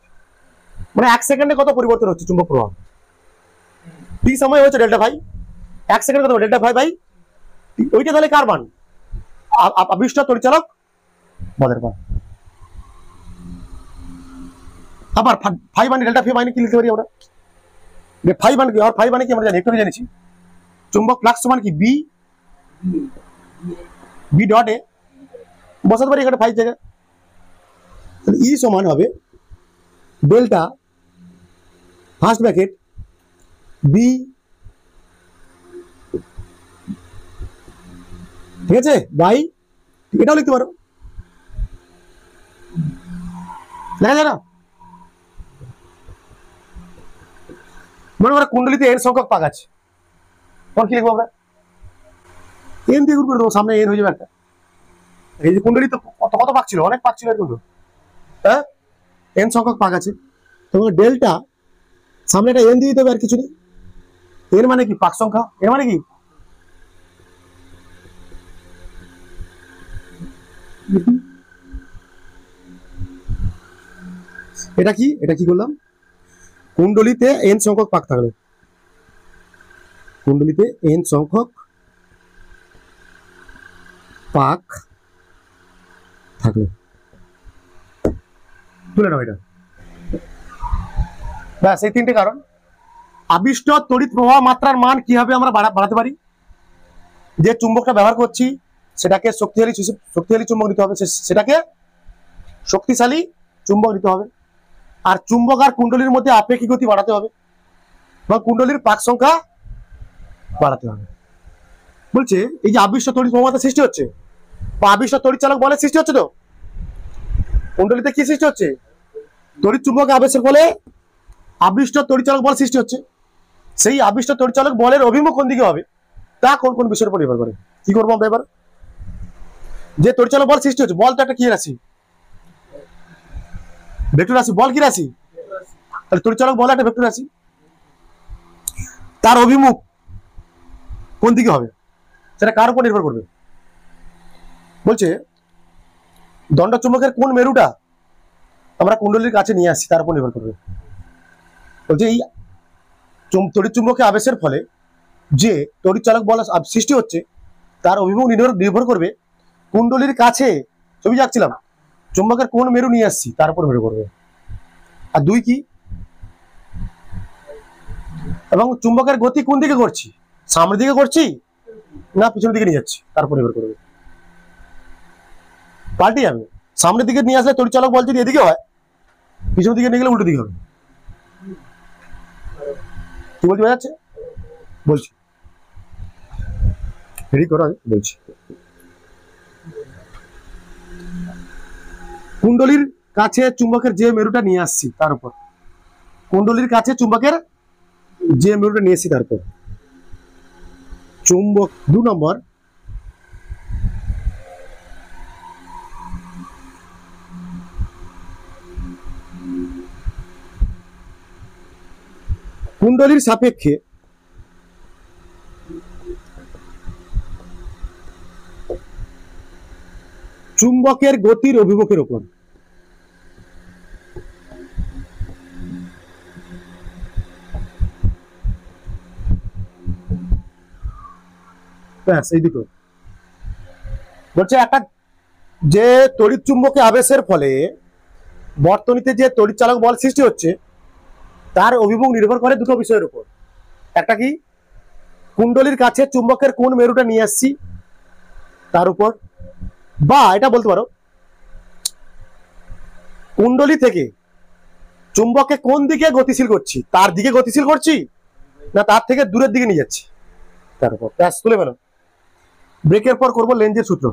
মানে 1 সেকেন্ডে কত পরিবর্তন হচ্ছে চুম্বক প্রবাহ, টি সময় হচ্ছে ডেল্টা ফাই, 1 সেকেন্ড কত ডেল্টা ফাই বাই টি, ওইটা তাহলে কার মান আবিষ্ট তড়িৎচালক বলের মান। আবার ফাই মানে ডেল্টা ফাই মানে কি লিখতে পারি আমরা, ফাই মানে কি, আর ফাই মানে কি আমরা জানি, একটু জেনেছি চুম্বক ফ্লাক্স সমান কি বি, বি ডট এ বসাতে পারি এখানে ফাই জায়গায়, ই সমান হবে ডেল্টা ফার্স্ট ব্র্যাকেট বি, ঠিক আছে বাই, এটাও লিখতে পারো, লেখা যায় না, মনে করো কুণ্ডলিতে এন সংখ্যক পাক আছে, তখন কি লিখবো আমরা এন দিয়ে গুণ করে দেবো, সামনে এন হয়ে যাবে একটা, এই যে কুণ্ডলিতে কত কত পাক ছিল, অনেক পাক ছিল এর কিন্তু, হ্যাঁ এন সংখ্যক পাক আছে, তোমার ডেল্টা সামনে একটা এন দিয়ে দিতে হবে, আর কিছু নেই, এর মানে কি পাক সংখ্যা, এর মানে কি এটা কি, এটা কি করলাম কুণ্ডলিতে এন সংখ্যক পাক থাকলে, কুণ্ডলিতে এন সংখ্যক পাক থাকলে তুলে নাও এটা, ব্যাস এই তিনটে কারণ। আবিষ্ট তড়িৎ প্রবাহ মাত্রার মান কিভাবে আমরা বাড়াতে পারি, যে চুম্বকটা ব্যবহার করছি সেটাকে শক্তিশালী চুম্বক নিতে হবে, সেটাকে শক্তিশালী চুম্বক নিতে হবে, আর চুম্বক আর কুণ্ডলীর মধ্যে আপেক্ষিক গতি বাড়াতে হবে, এবং কুণ্ডলীর পাক সংখ্যা বাড়াতে হবে। বলছে এই যে আবিষ্ট তড়িৎ প্রবাহ সৃষ্টি হচ্ছে বা আবিষ্ট তড়িৎচালক বলের সৃষ্টি হচ্ছে, তো কুণ্ডলীতে কি সৃষ্টি হচ্ছে তড়িৎ চুম্বক আবেশের ফলে আবিষ্ট তড়িৎচালক বল সৃষ্টি হচ্ছে, সেই আবিষ্ট তড়িৎচালক বলের অভিমুখ কোন দিকে হবে তা কোন কোন বিষয়ের উপর নির্ভর করে। কি করবো আমরা এবার, যে তড়িৎচালক বল সৃষ্টি হচ্ছে, বল তো একটা কি রাশি ভেক্টর রাশি, বল কি রাশি, তাহলে তড়িৎচালক বল একটা ভেক্টর রাশি, তার অভিমুখ কোন দিকে হবে সেটা কার উপর নির্ভর করবে। বলছে দণ্ড চুম্বকের কোন মেরুটা আমরা কুণ্ডলীর কাছে নিয়ে আসছি তার উপর নির্ভর করবে। বলছে এই তড়িৎ চুম্বকে আবেশের ফলে যে তড়িৎচালক বল সৃষ্টি হচ্ছে তার অভিমুখ নির্ভর করবে কুণ্ডলীর কাছে, ছবি আঁকছিলাম চুম্বকের কোন মেরু নিয়ে আসছি তার উপর নির্ভর করবে। আর দুই কি, এবং চুম্বকের গতি কোন দিকে করছি, সামনের দিকে করছি না পিছনের দিকে নিয়ে যাচ্ছি তার উপর নির্ভর করবে। পাল্টে যাবে, সামনের দিকে নিয়ে আসলে তড়িৎচালক বল যদি এদিকে হয়, পিছনের দিকে নিয়ে গেলে উল্টো দিকে হবে। কি বলতে বোঝা যাচ্ছে, বলছি রেডি করো, আমি বলছি। কুণ্ডলীর কাছে চুম্বকের যে মেরুটা নিয়ে আসছি তার উপর, কুণ্ডলীর কাছে চুম্বকের যে মেরুটা নিয়ে আসছি তার উপর চুম্বক। 2 নম্বর, কুণ্ডলীর সাপেক্ষে চুম্বকের গতির অভিমুখের উপর। ব্যাস, এই দুটো বলছে। একটা যে তড়িৎ চুম্বকে আবেশের ফলে বর্তনীতে যে তড়িৎ চালক বল সৃষ্টি হচ্ছে তার অভিমুখ নির্ভর করে দুটো বিষয়ের উপর। একটা কি, কুণ্ডলীর কাছে চুম্বকের কোন মেরুটা নিয়ে আসছি তার উপর, বা এটা বলতে পারো কুণ্ডলী থেকে চুম্বককে কোন দিকে গতিশীল করছি, তার দিকে গতিশীল করছি না তার থেকে দূরের দিকে নিয়ে যাচ্ছি তার উপর। ব্যাস, তুলে ফেলো। ব্রেকের পর করবো লেন্জের সূত্র।